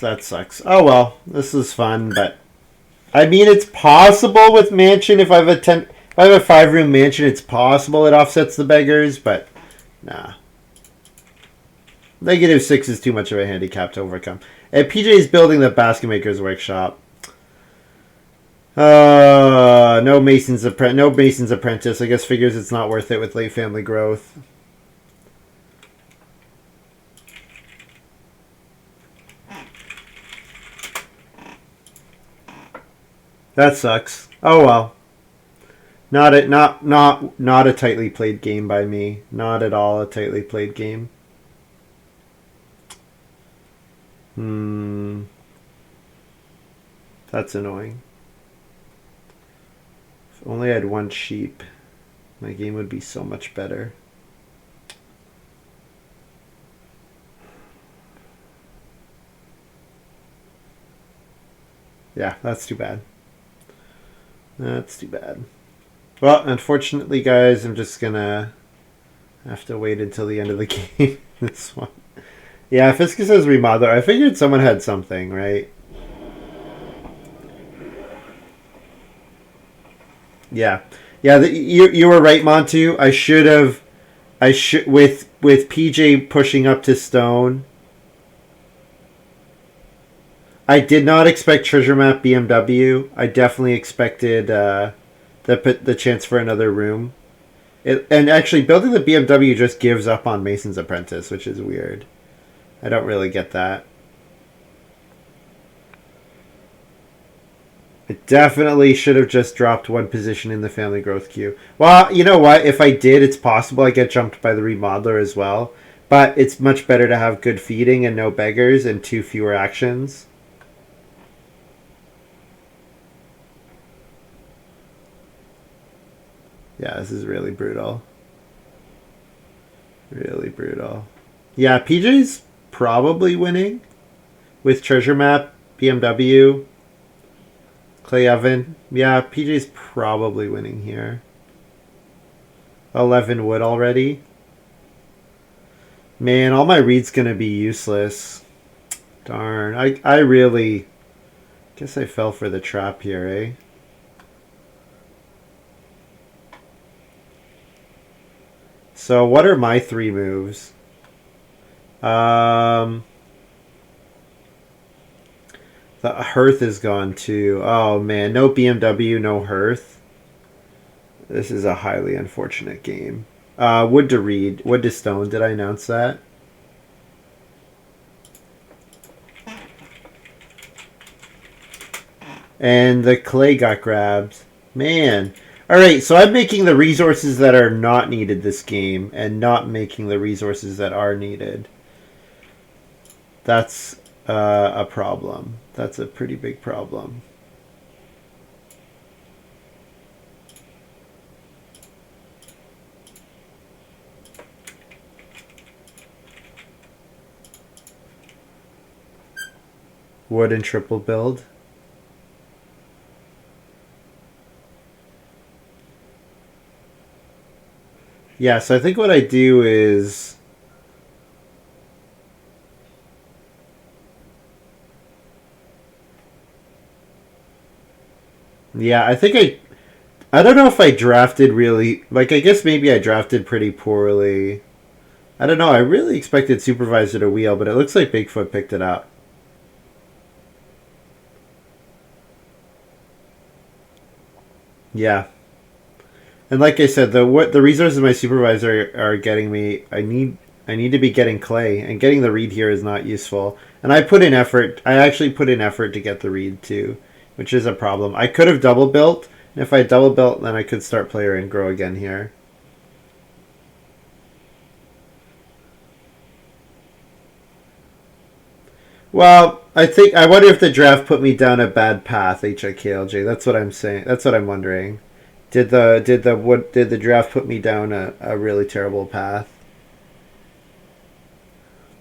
That sucks. Oh well, this is fun, but I mean it's possible with mansion if I have a 5-room mansion, it's possible it offsets the beggars, but nah. -6 is too much of a handicap to overcome. And PJ is building the Basket Maker's Workshop. No Mason's Apprentice. I guess figures it's not worth it with late family growth. That sucks. Oh well. Not a tightly played game by me. Not at all a tightly played game. Hmm. That's annoying. If only I had one sheep, my game would be so much better. Yeah, that's too bad. That's too bad. Well, unfortunately, guys, I'm just gonna have to wait until the end of the game. This one. Yeah, Fiscus says remodeler. I figured someone had something, right? Yeah, yeah. You were right, Montu. I should have. I should with PJ pushing up to stone. I did not expect treasure map BMW. I definitely expected the chance for another room. And actually, building the BMW just gives up on Mason's Apprentice, which is weird. I don't really get that. I definitely should have just dropped one position in the family growth queue. Well, you know what? If I did, it's possible I get jumped by the remodeler as well. But it's much better to have good feeding and no beggars and two fewer actions. Yeah, this is really brutal. Really brutal. Yeah, PJ's probably winning with treasure map, BMW, Clay Oven. Yeah, PJ's probably winning here. 11 wood already. Man, all my read's gonna be useless. Darn. I really guess I fell for the trap here, eh? So what are my three moves? The hearth is gone too. Oh man, no BMW, no hearth. This is a highly unfortunate game. Wood to reed, wood to stone. Did I announce that? And the clay got grabbed. Man. Alright, so I'm making the resources that are not needed this game and not making the resources that are needed. That's a problem. That's a pretty big problem. Wood and triple build. Yeah, so I think what I do is yeah, I don't know if I drafted really like I guess maybe I drafted pretty poorly. I don't know. I really expected supervisor to wheel, but it looks like Bigfoot picked it up. Yeah. And like I said, the resources my supervisor are getting me, I need to be getting clay, and getting the reed here is not useful. And I put in effort. I actually put in effort to get the reed too, which is a problem. I could have double built, and if I double built, then I could start player and grow again here. Well, I wonder if the draft put me down a bad path, HIKLJ. That's what I'm saying. That's what I'm wondering. Did the draft put me down a really terrible path?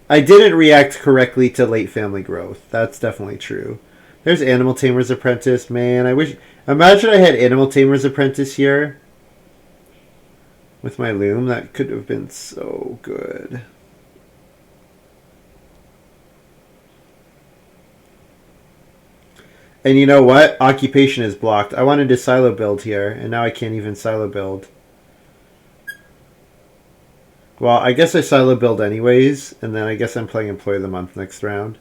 I didn't react correctly to late family growth. That's definitely true. There's Animal Tamer's Apprentice. Man, I wish. Imagine I had Animal Tamer's Apprentice here with my loom. That could have been so good. And you know what? Occupation is blocked. I wanted to silo build here, and now I can't even silo build. Well, I guess I silo build anyways, and then I guess I'm playing Employee of the Month next round.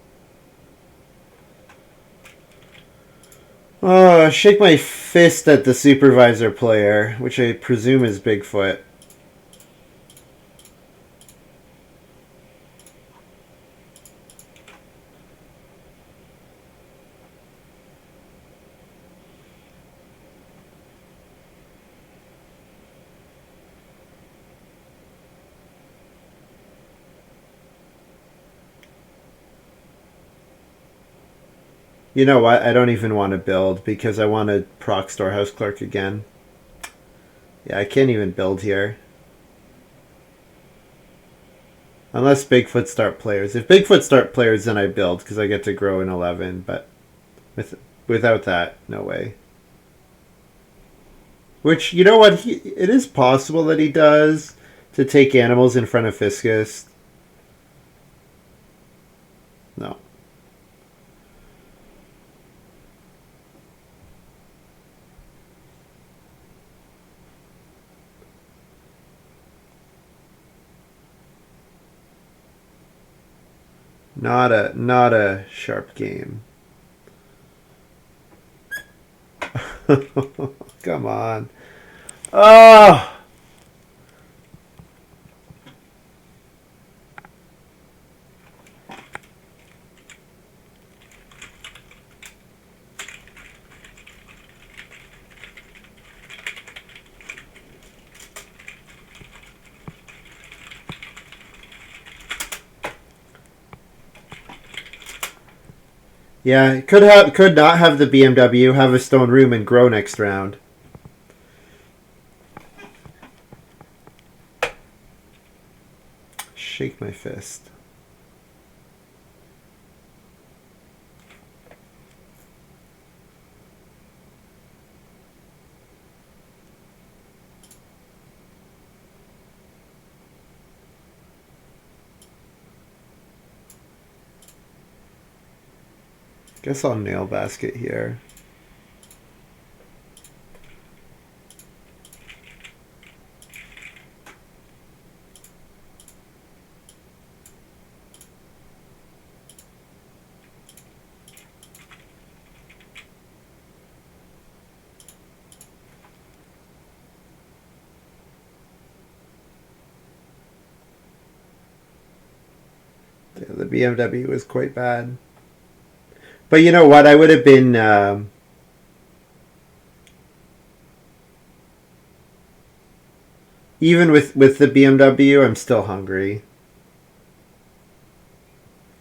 Oh, shake my fist at the supervisor player, which I presume is Bigfoot. You know what? I don't even want to build because I want to proc storehouse clerk again. Yeah, I can't even build here. Unless Bigfoot start players. If Bigfoot start players, then I build because I get to grow in 11. But without that, no way. Which, you know what? It is possible that he does to take animals in front of fiscused. No. Not a sharp game. Come on. Oh! Yeah, could not have the BMW, have a stone room, and grow next round. Shake my fist. Guess I'll nail basket here. Yeah, the BMW was quite bad. But you know what? I would have been... even with the BMW, I'm still hungry.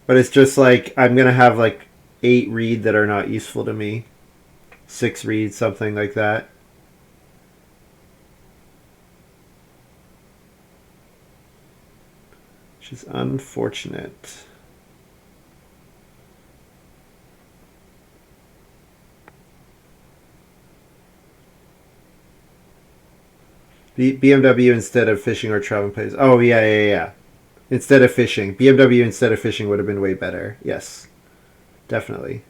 But it's just like, I'm going to have like 8 read that are not useful to me. 6 read, something like that. Which is unfortunate. BMW instead of fishing or traveling plays. Oh, yeah. Instead of fishing. BMW instead of fishing would have been way better. Yes. Definitely.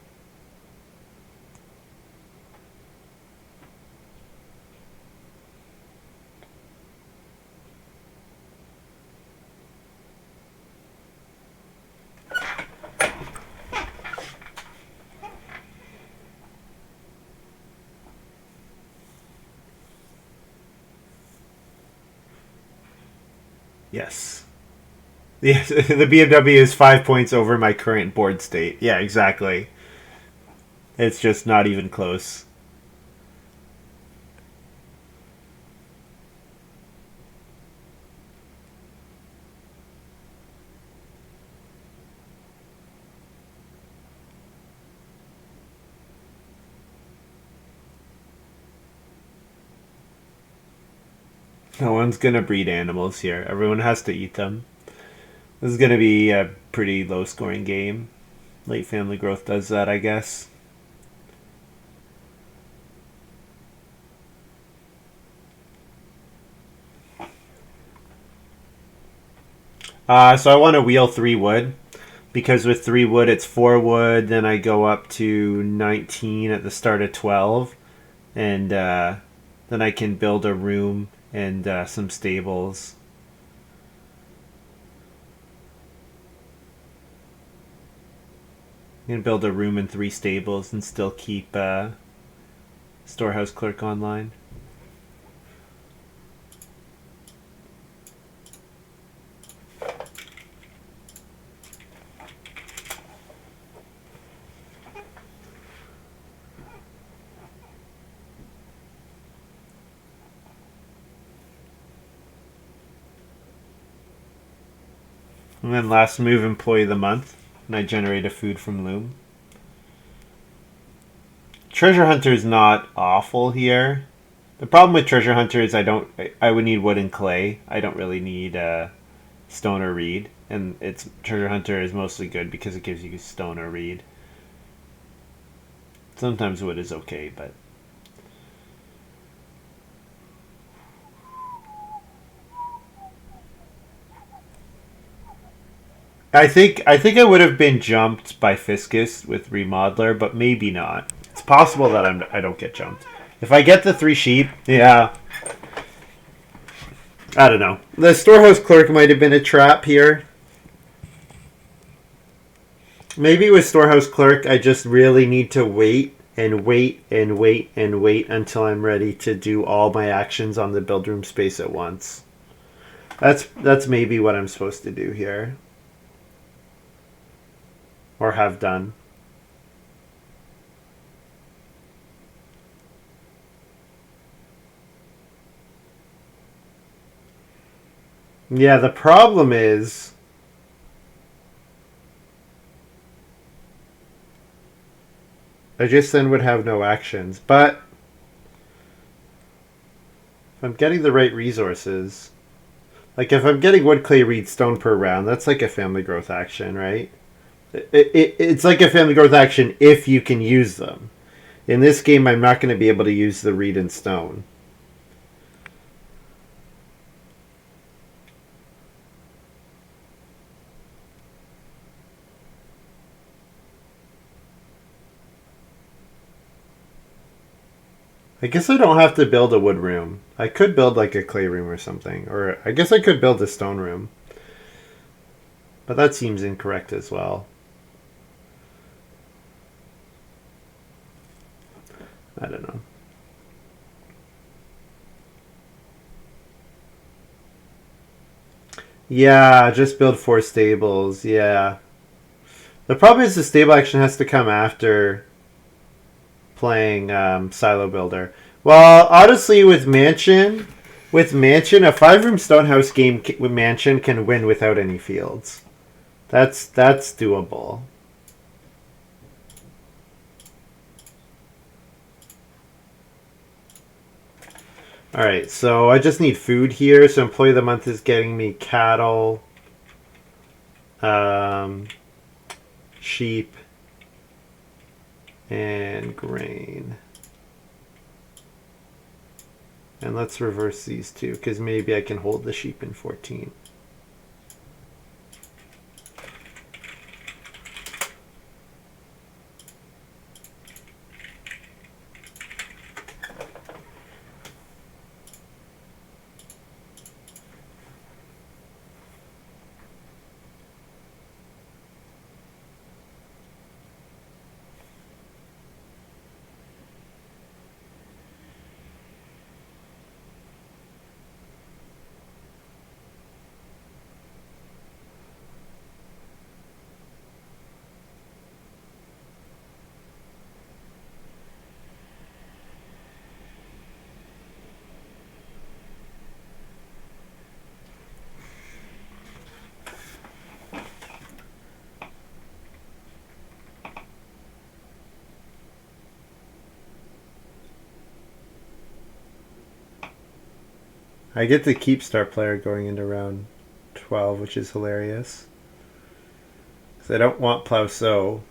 Yes. Yes, the BMW is 5 points over my current board state. Yeah, exactly. It's just not even close. No one's gonna breed animals here. Everyone has to eat them. This is gonna be a pretty low scoring game. Late family growth does that, I guess. So I want to wheel 3 wood because with 3 wood it's 4 wood. Then I go up to 19 at the start of 12, and then I can build a room and some stables. I'm gonna build a room and 3 stables and still keep storehouse clerk online. And then last move, employee of the month, and I generate a food from loom. Treasure Hunter is not awful here. The problem with Treasure Hunter is I would need wood and clay. I don't really need stone or reed. And it's Treasure Hunter is mostly good because it gives you stone or reed. Sometimes wood is okay, but I think I would have been jumped by Fiscus with Remodeler, but maybe not. It's possible that I don't get jumped. If I get the 3 sheep, yeah. I don't know. The storehouse clerk might have been a trap here. Maybe with storehouse clerk, I just really need to wait and wait and wait and wait until I'm ready to do all my actions on the build room space at once. That's maybe what I'm supposed to do here. Or have done. Yeah, the problem is I just then would have no actions. But if I'm getting the right resources, like if I'm getting wood, clay, reed, stone per round, that's like a family growth action, right? It's like a family growth action if you can use them. In this game, I'm not going to be able to use the reed and stone. I guess I don't have to build a wood room. I could build like a clay room or something. Or I guess I could build a stone room. But that seems incorrect as well. I don't know. Yeah, just build 4 stables. Yeah. The problem is the stable action has to come after playing Silo Builder. Well, honestly, with Mansion, a 5-room Stonehouse game with Mansion can win without any fields. That's doable. All right, so I just need food here. So employee of the month is getting me cattle, sheep, and grain. And let's reverse these two because maybe I can hold the sheep in 14. I get to keep star player going into round 12, which is hilarious. Because I don't want plow sow.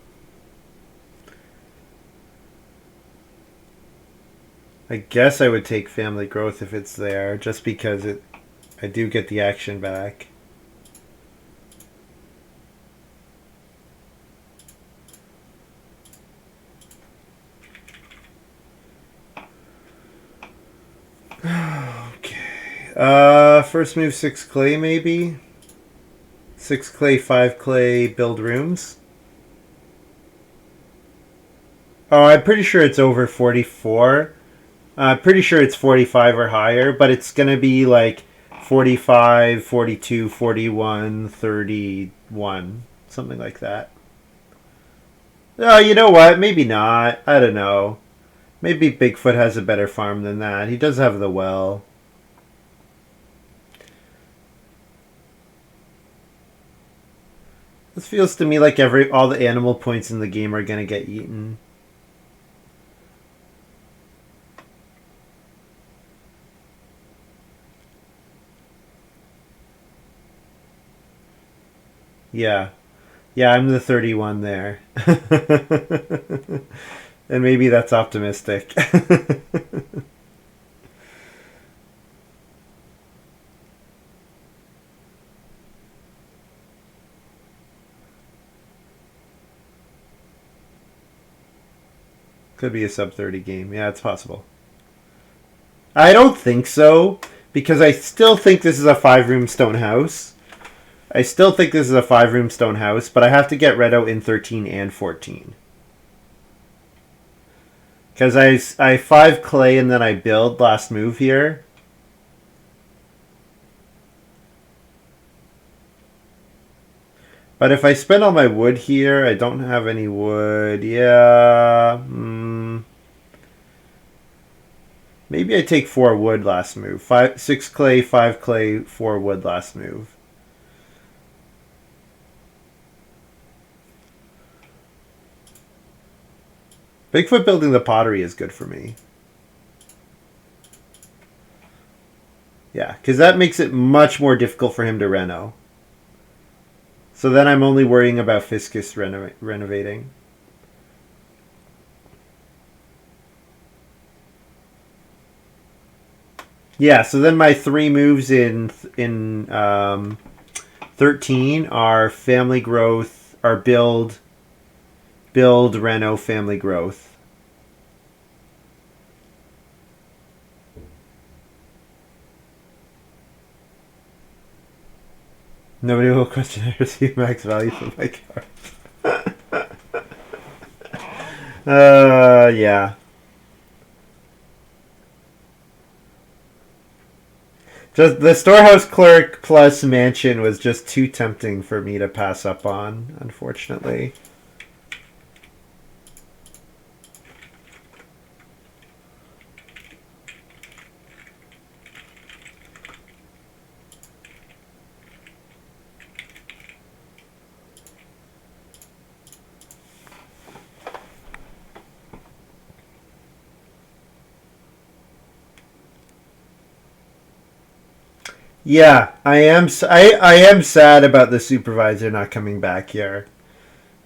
I guess I would take family growth if it's there, just because I do get the action back. First move 6 clay maybe. 6 clay, 5 clay, build rooms. Oh, I'm pretty sure it's over 44. I'm pretty sure it's 45 or higher, but it's going to be like 45, 42, 41, 31, something like that. Oh, you know what? Maybe not. I don't know. Maybe Bigfoot has a better farm than that. He does have the well. This feels to me like all the animal points in the game are gonna get eaten. Yeah. Yeah, I'm the 31 there. And maybe that's optimistic. Could be a sub 30 game. Yeah, it's possible. I don't think so, because I still think this is a 5-room stone house. I still think this is a 5-room stone house, but I have to get red out in 13 and 14. Because I 5 clay and then I build last move here. But if I spend all my wood here, I don't have any wood. Yeah. Maybe I take 4 wood last move. 6 clay, 5 clay, 4 wood last move. Bigfoot building the pottery is good for me. Yeah, because that makes it much more difficult for him to reno. So then I'm only worrying about fiscused renovating. Yeah, so then my 3 moves in 13 are family growth, are build, reno, family growth. Nobody will question I receive max value from my cards. Yeah. Just the storehouse clerk plus mansion was just too tempting for me to pass up on, unfortunately. Yeah, I am sad about the supervisor not coming back here.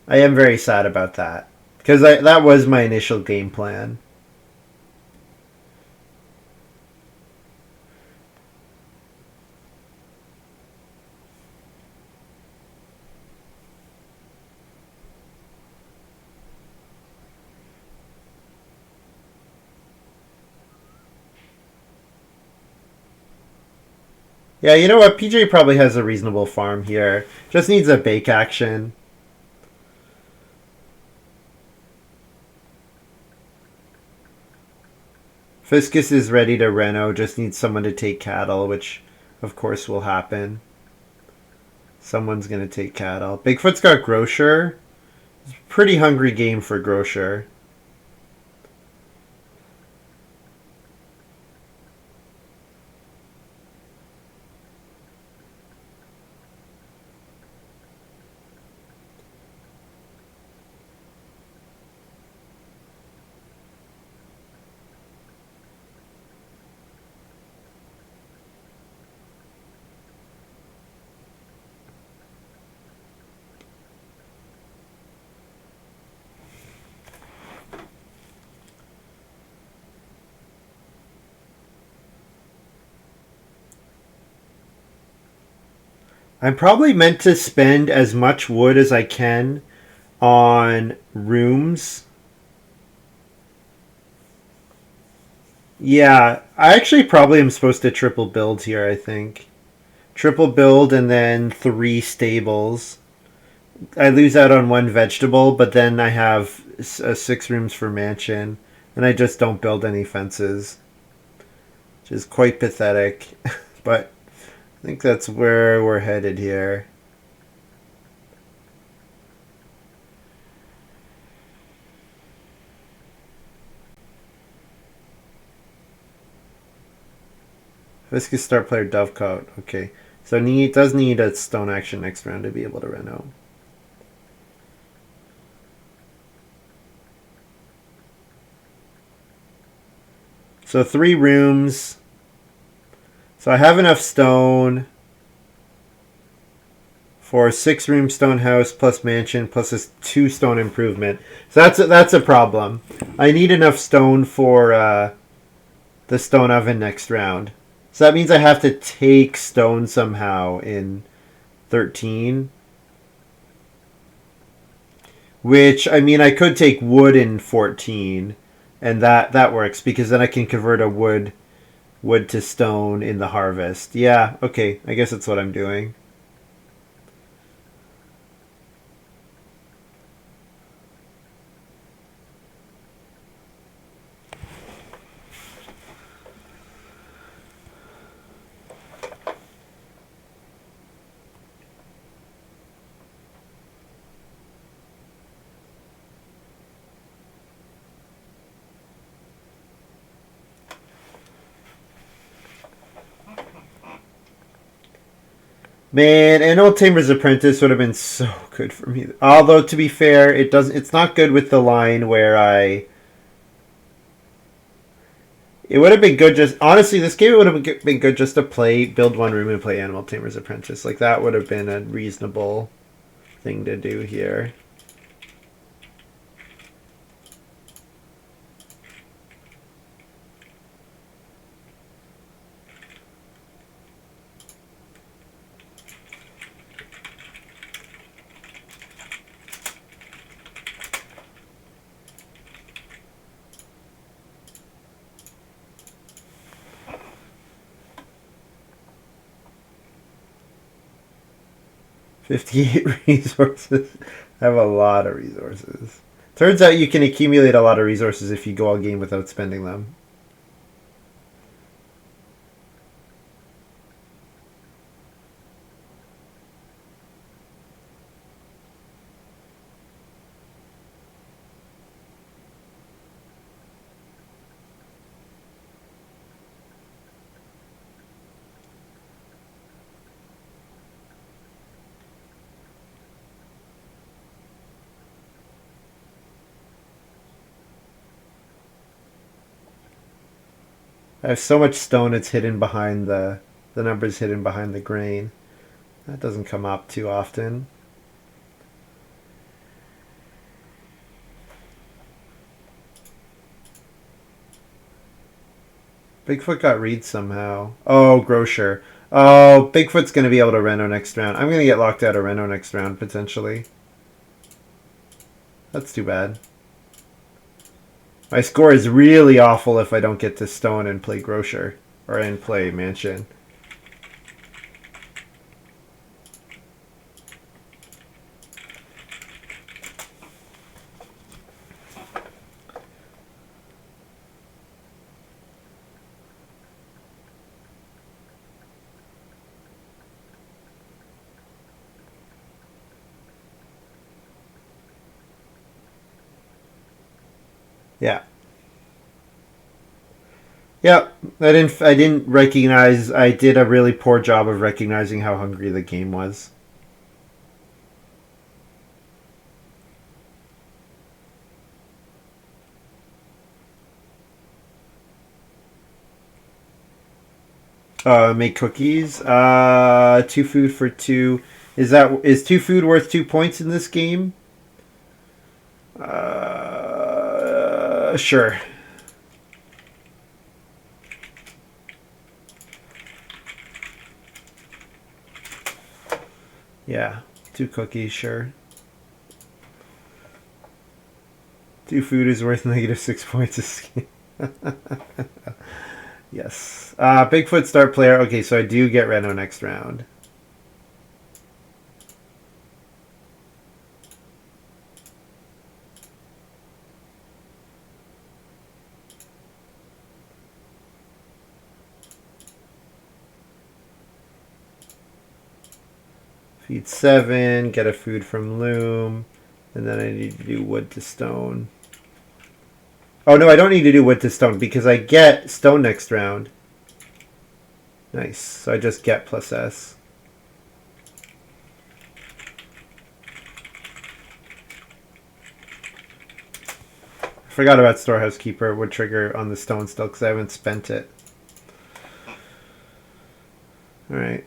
I am very sad about that because that was my initial game plan. Yeah, you know what? PJ probably has a reasonable farm here. Just needs a bake action. Fiscus is ready to reno. Just needs someone to take cattle, which of course will happen. Someone's gonna take cattle. Bigfoot's got grocer. Pretty hungry game for grocer. I'm probably meant to spend as much wood as I can on rooms. Yeah, I actually probably am supposed to triple build here, I think. Triple build and then 3 stables. I lose out on 1 vegetable, but then I have 6 rooms for mansion, and I just don't build any fences, which is quite pathetic. But I think that's where we're headed here. Viscous star player Dovecoat. Okay. So does need a stone action next round to be able to reno. So 3 rooms. So I have enough stone for 6-room stone house plus mansion plus a 2 stone improvement. So that's a problem. I need enough stone for the stone oven next round. So that means I have to take stone somehow in 13. Which, I mean, I could take wood in 14, and that works because then I can convert a wood to stone in the harvest. Yeah, okay, I guess that's what I'm doing. Man, Animal Tamer's Apprentice would have been so good for me. Although to be fair, it doesn't. It's not good with the line where I. It would have been good just honestly. This game would have been good just to build one room and play Animal Tamer's Apprentice. Like that would have been a reasonable thing to do here. $58 resources. I have a lot of resources. Turns out you can accumulate a lot of resources if you go all game without spending them. I have so much stone it's hidden behind the numbers hidden behind the grain. That doesn't come up too often. Bigfoot got read somehow. Oh, Grocer. Oh, Bigfoot's going to be able to reno next round. I'm going to get locked out of reno next round, potentially. That's too bad. My score is really awful if I don't get to stone and play Grocer. Or and play Mansion. Yeah. Yep. I didn't recognize. I did a really poor job of recognizing how hungry the game was. Make cookies. 2 food for 2. Is 2 food worth 2 points in this game? Sure. Yeah, 2 cookies, sure. 2 food is worth -6 points this game. Yes. Bigfoot start player. Okay, so I do get Reno next round. Feed 7, get a food from Loom, and then I need to do wood to stone. Oh no, I don't need to do wood to stone because I get stone next round. Nice. So I just get plus S. I forgot about Storehouse Keeper would trigger on the stone still because I haven't spent it. Alright.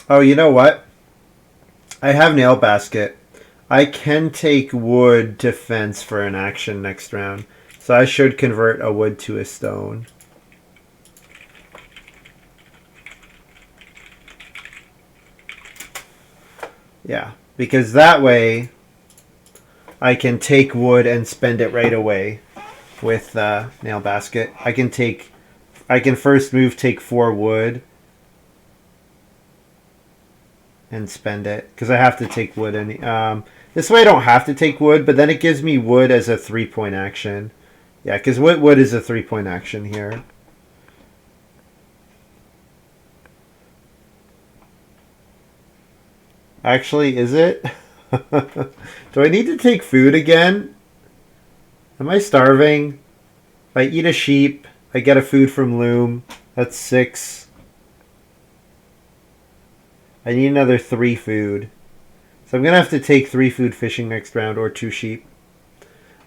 Oh, you know what? I have nail basket. I can take wood to fence for an action next round. So I should convert a wood to a stone. Yeah, because that way I can take wood and spend it right away with nail basket. I can first move take 4 wood and spend it because I have to take wood. This way I don't have to take wood, but then it gives me wood as a 3-point action. Yeah, because wood is a 3-point action here. Actually, is it? Do I need to take food again? Am I starving? If I eat a sheep, I get a food from loom. That's 6. I need another 3 food. So I'm going to have to take 3 food fishing next round or 2 sheep.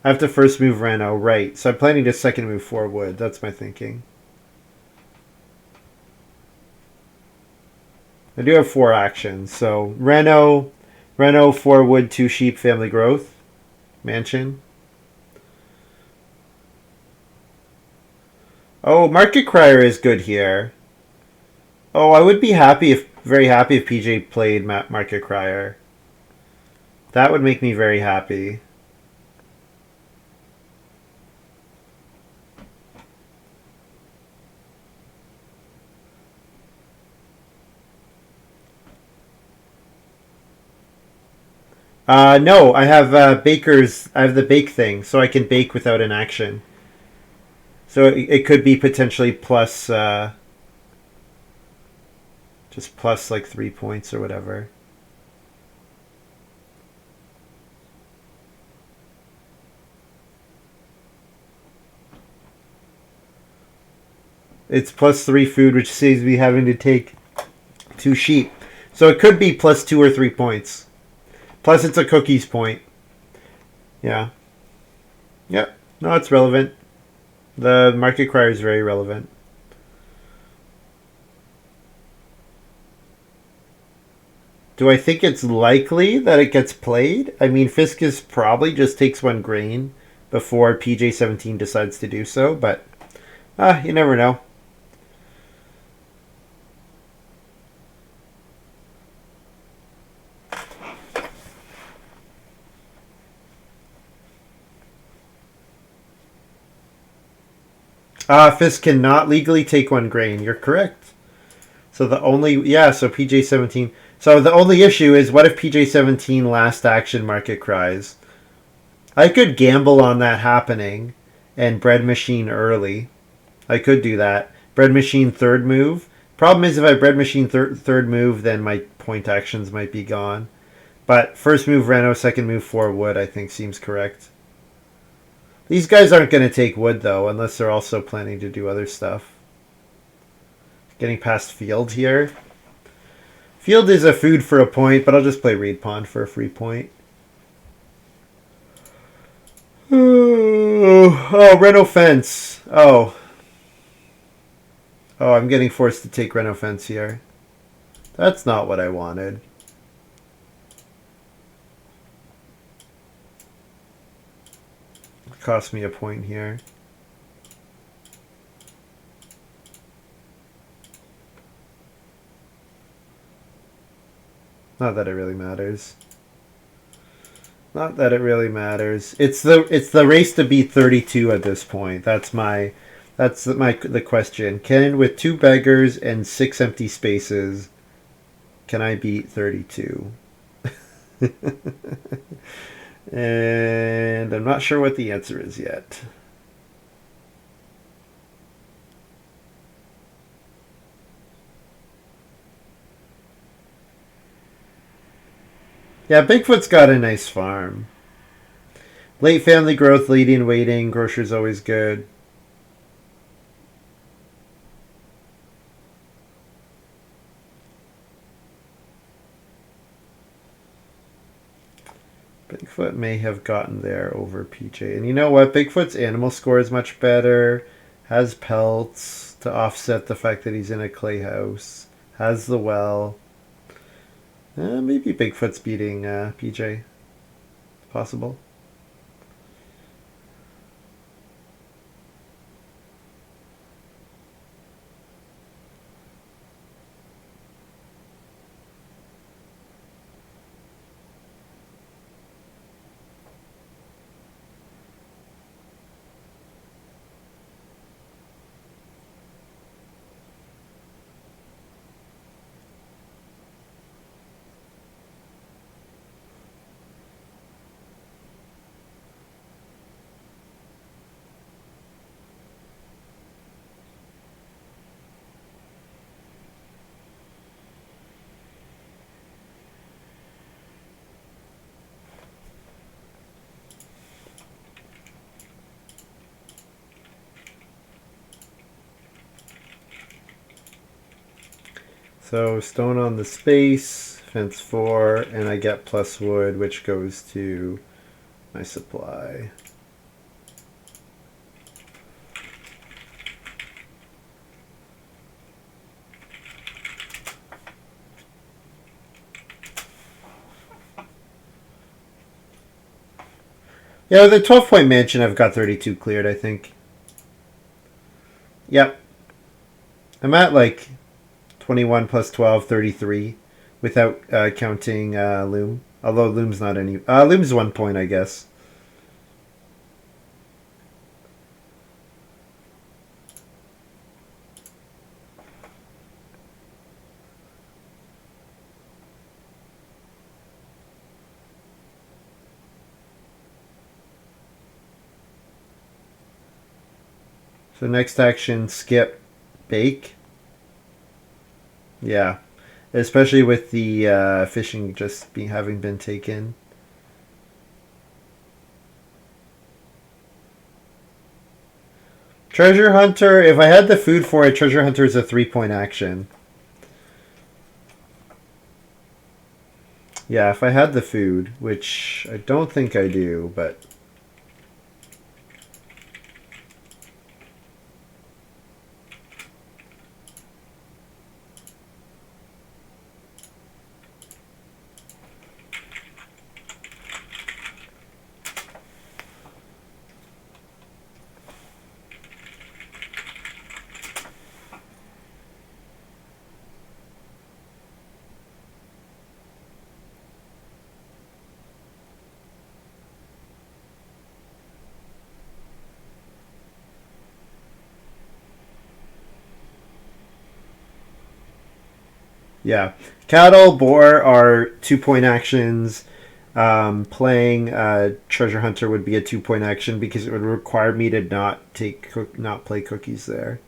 I have to first move Reno, right. So I'm planning to second move 4 wood. That's my thinking. I do have 4 actions. So Reno, 4 wood, 2 sheep, family growth, mansion. Oh, Market Crier is good here. Oh, I would be very happy if PJ played Market Crier. That would make me very happy. No, I have baker's. I have the bake thing, so I can bake without an action. So it could be potentially plus, just plus like 3 points or whatever. It's plus 3 food, which saves me having to take 2 sheep. So it could be plus 2 or 3 points. Plus it's a cookies point. Yeah. Yep. No, it's relevant. The Market Crier is very relevant. Do I think it's likely that it gets played? I mean, Fiscus probably just takes 1 grain before PJ17 decides to do so, but you never know. Fisk cannot legally take 1 grain. You're correct. So so PJ17. So the only issue is what if PJ17 last action Market Cries? I could gamble on that happening and Bread Machine early. I could do that. Bread Machine third move. Problem is if I Bread Machine third move, then my point actions might be gone. But first move Reno, second move 4 wood, I think seems correct. These guys aren't going to take wood, though, unless they're also planning to do other stuff. Getting past field here. Field is a food for a point, but I'll just play Reed Pawn for a free point. Oh, Reno Fence. Oh, I'm getting forced to take Reno Fence here. That's not what I wanted. It cost me a point here. Not that it really matters. Not that it really matters. It's the race to beat 32 at this point. That's the question. With 2 beggars and 6 empty spaces, can I beat 32? And I'm not sure what the answer is yet. Yeah, Bigfoot's got a nice farm. Late family growth, leading, waiting. Grocer's always good. Bigfoot may have gotten there over PJ. And you know what? Bigfoot's animal score is much better. Has pelts to offset the fact that he's in a clay house. Has the well. Maybe Bigfoot's beating PJ. Possible. So stone on the space, fence 4, and I get plus wood, which goes to my supply. Yeah, the 12-point mansion, I've got 32 cleared, I think. Yep. I'm at like 21 plus 12, 33, without counting Loom. Although Loom's not any... Loom's 1 point, I guess. So next action, skip, bake. Yeah. Especially with the fishing just having been taken. Treasure Hunter, if I had the food for it, Treasure Hunter is a 3-point action. Yeah, if I had the food, which I don't think I do, but... Yeah. Cattle, boar are 2-point actions. Playing Treasure Hunter would be a 2-point action because it would require me to not play cookies there.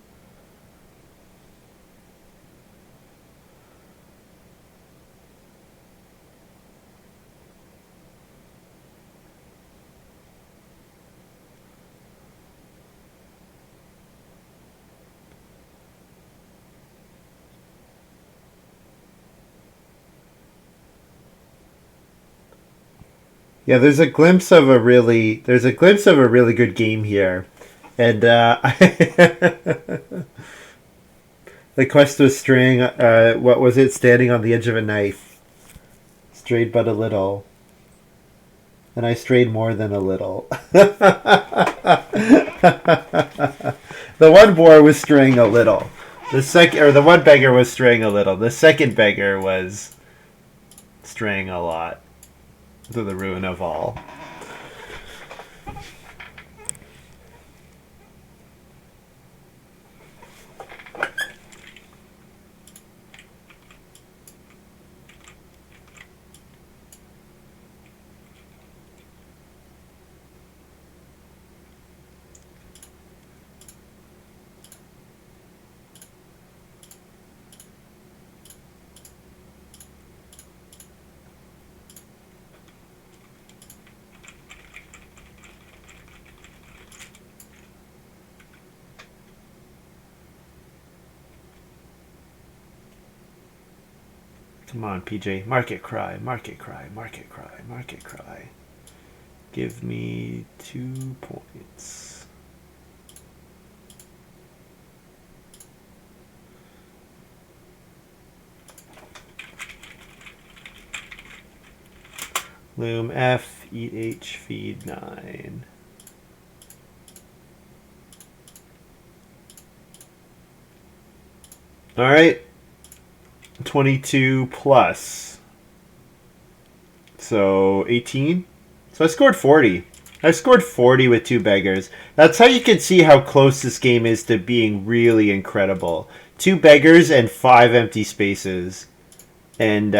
Yeah, there's a glimpse of a really good game here, and the quest was straying. What was it? Standing on the edge of a knife, strayed but a little, and I strayed more than a little. The one boar was straying a little. The one beggar was straying a little. The second beggar was straying a lot, to the ruin of all. Come on, PJ. Market cry, market cry, market cry, market cry. Give me 2 points. Loom F, eat H, feed 9. All right. 22 plus. So 18. So I scored 40. I scored 40 with 2 beggars. That's how you can see how close this game is to being really incredible. 2 beggars and 5 empty spaces. And,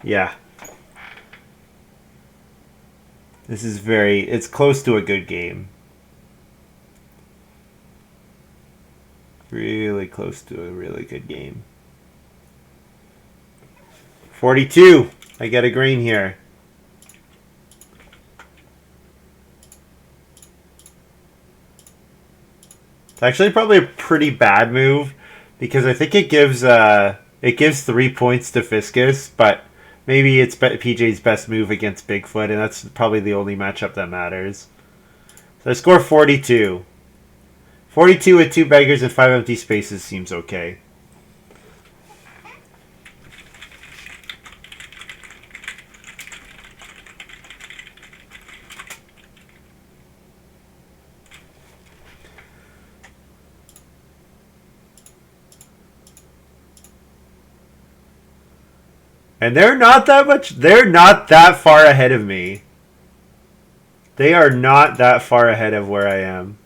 yeah. This is it's close to a good game. Really close to a really good game. 42. I get a green here. It's actually probably a pretty bad move because I think it gives 3 points to Fiscus, but maybe it's PJ's best move against Bigfoot, and that's probably the only matchup that matters. So I score 42. 42 with 2 beggars and 5 empty spaces seems okay. And they're not that far ahead of me. They are not that far ahead of where I am.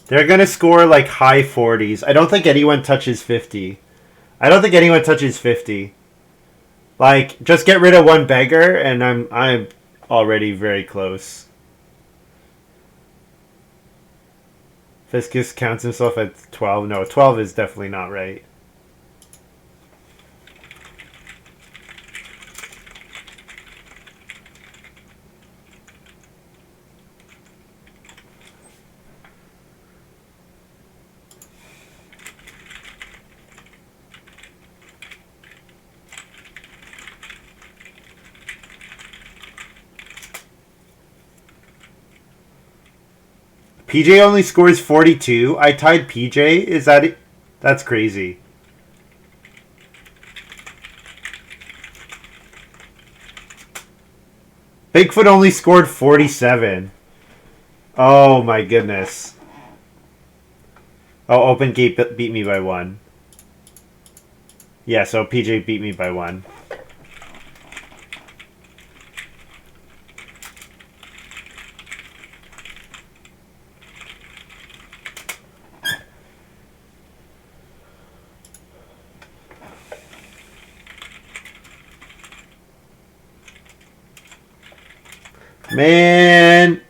They're going to score like high 40s. I don't think anyone touches 50. I don't think anyone touches 50. Like, just get rid of 1 beggar and I'm already very close. Fiscus counts himself at 12. No, 12 is definitely not right. PJ only scores 42. I tied PJ. Is that it? That's crazy. Bigfoot only scored 47. Oh my goodness. Oh, Open Gate beat me by 1. Yeah, so PJ beat me by 1. Man,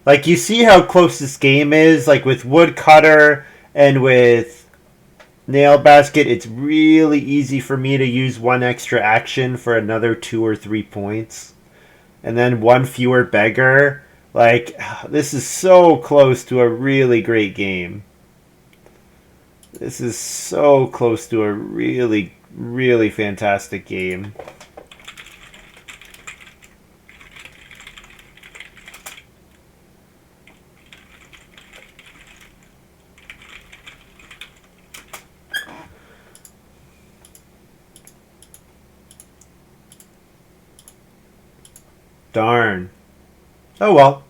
like you see how close this game is. Like with Woodcutter and with Nail Basket, it's really easy for me to use 1 extra action for another 2 or 3 points, and then 1 fewer beggar. Like this is so close to a really great game. This is so close to a really, really fantastic game. Darn. Oh well.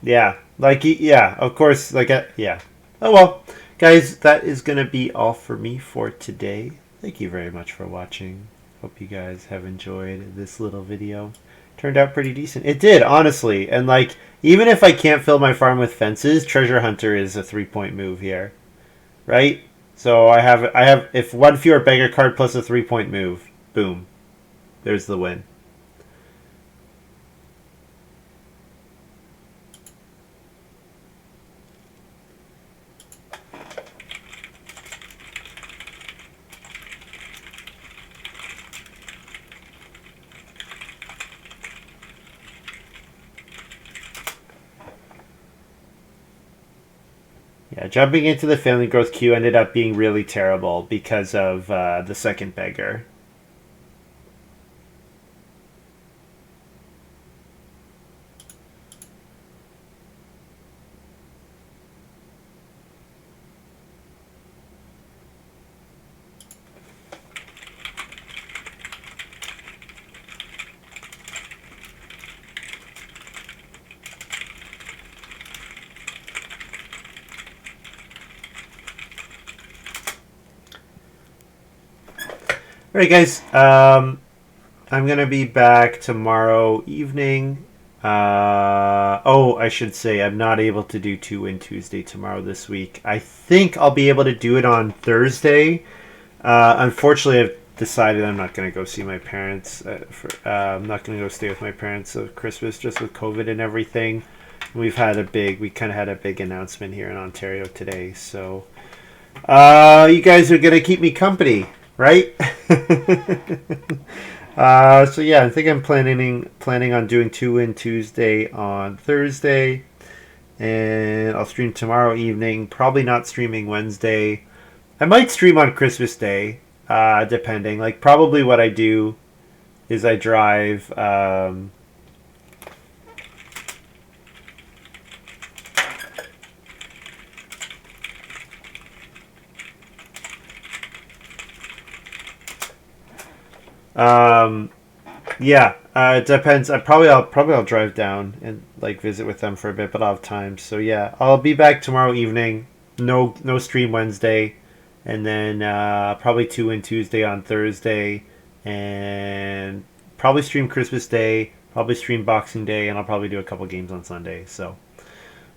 Yeah. Like, yeah, of course. Like, yeah. Oh well. Guys, that is going to be all for me for today. Thank you very much for watching. Hope you guys have enjoyed this little video. Turned out pretty decent. It did, honestly. And, like, even if I can't fill my farm with fences, Treasure Hunter is a 3-point move here. Right? So I have if 1 fewer beggar card plus a 3-point move. Boom. There's the win. Yeah, jumping into the family growth queue ended up being really terrible because of the second beggar. All right, guys. I'm gonna be back tomorrow evening. I should say I'm not able to do Two Win Tuesday tomorrow this week. I think I'll be able to do it on Thursday. Unfortunately, I've decided I'm not going to go see my parents. I'm not going to go stay with my parents for Christmas, just with COVID and everything. We kind of had a big announcement here in Ontario today. So, you guys are going to keep me company, right? So yeah, I think I'm planning on doing Two Win Tuesday on Thursday, and I'll stream tomorrow evening. Probably not streaming Wednesday. I might stream on Christmas Day, depending. Like, probably what I do is I drive. Um, yeah, it depends. I'll drive down and like visit with them for a bit, but I'll have time. So yeah, I'll be back tomorrow evening. No stream Wednesday, and then probably Two Win Tuesday on Thursday, and probably stream Christmas Day. Probably stream Boxing Day, and I'll probably do a couple games on Sunday. So,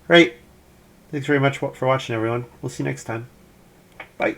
right. Thanks very much for watching, everyone. We'll see you next time. Bye.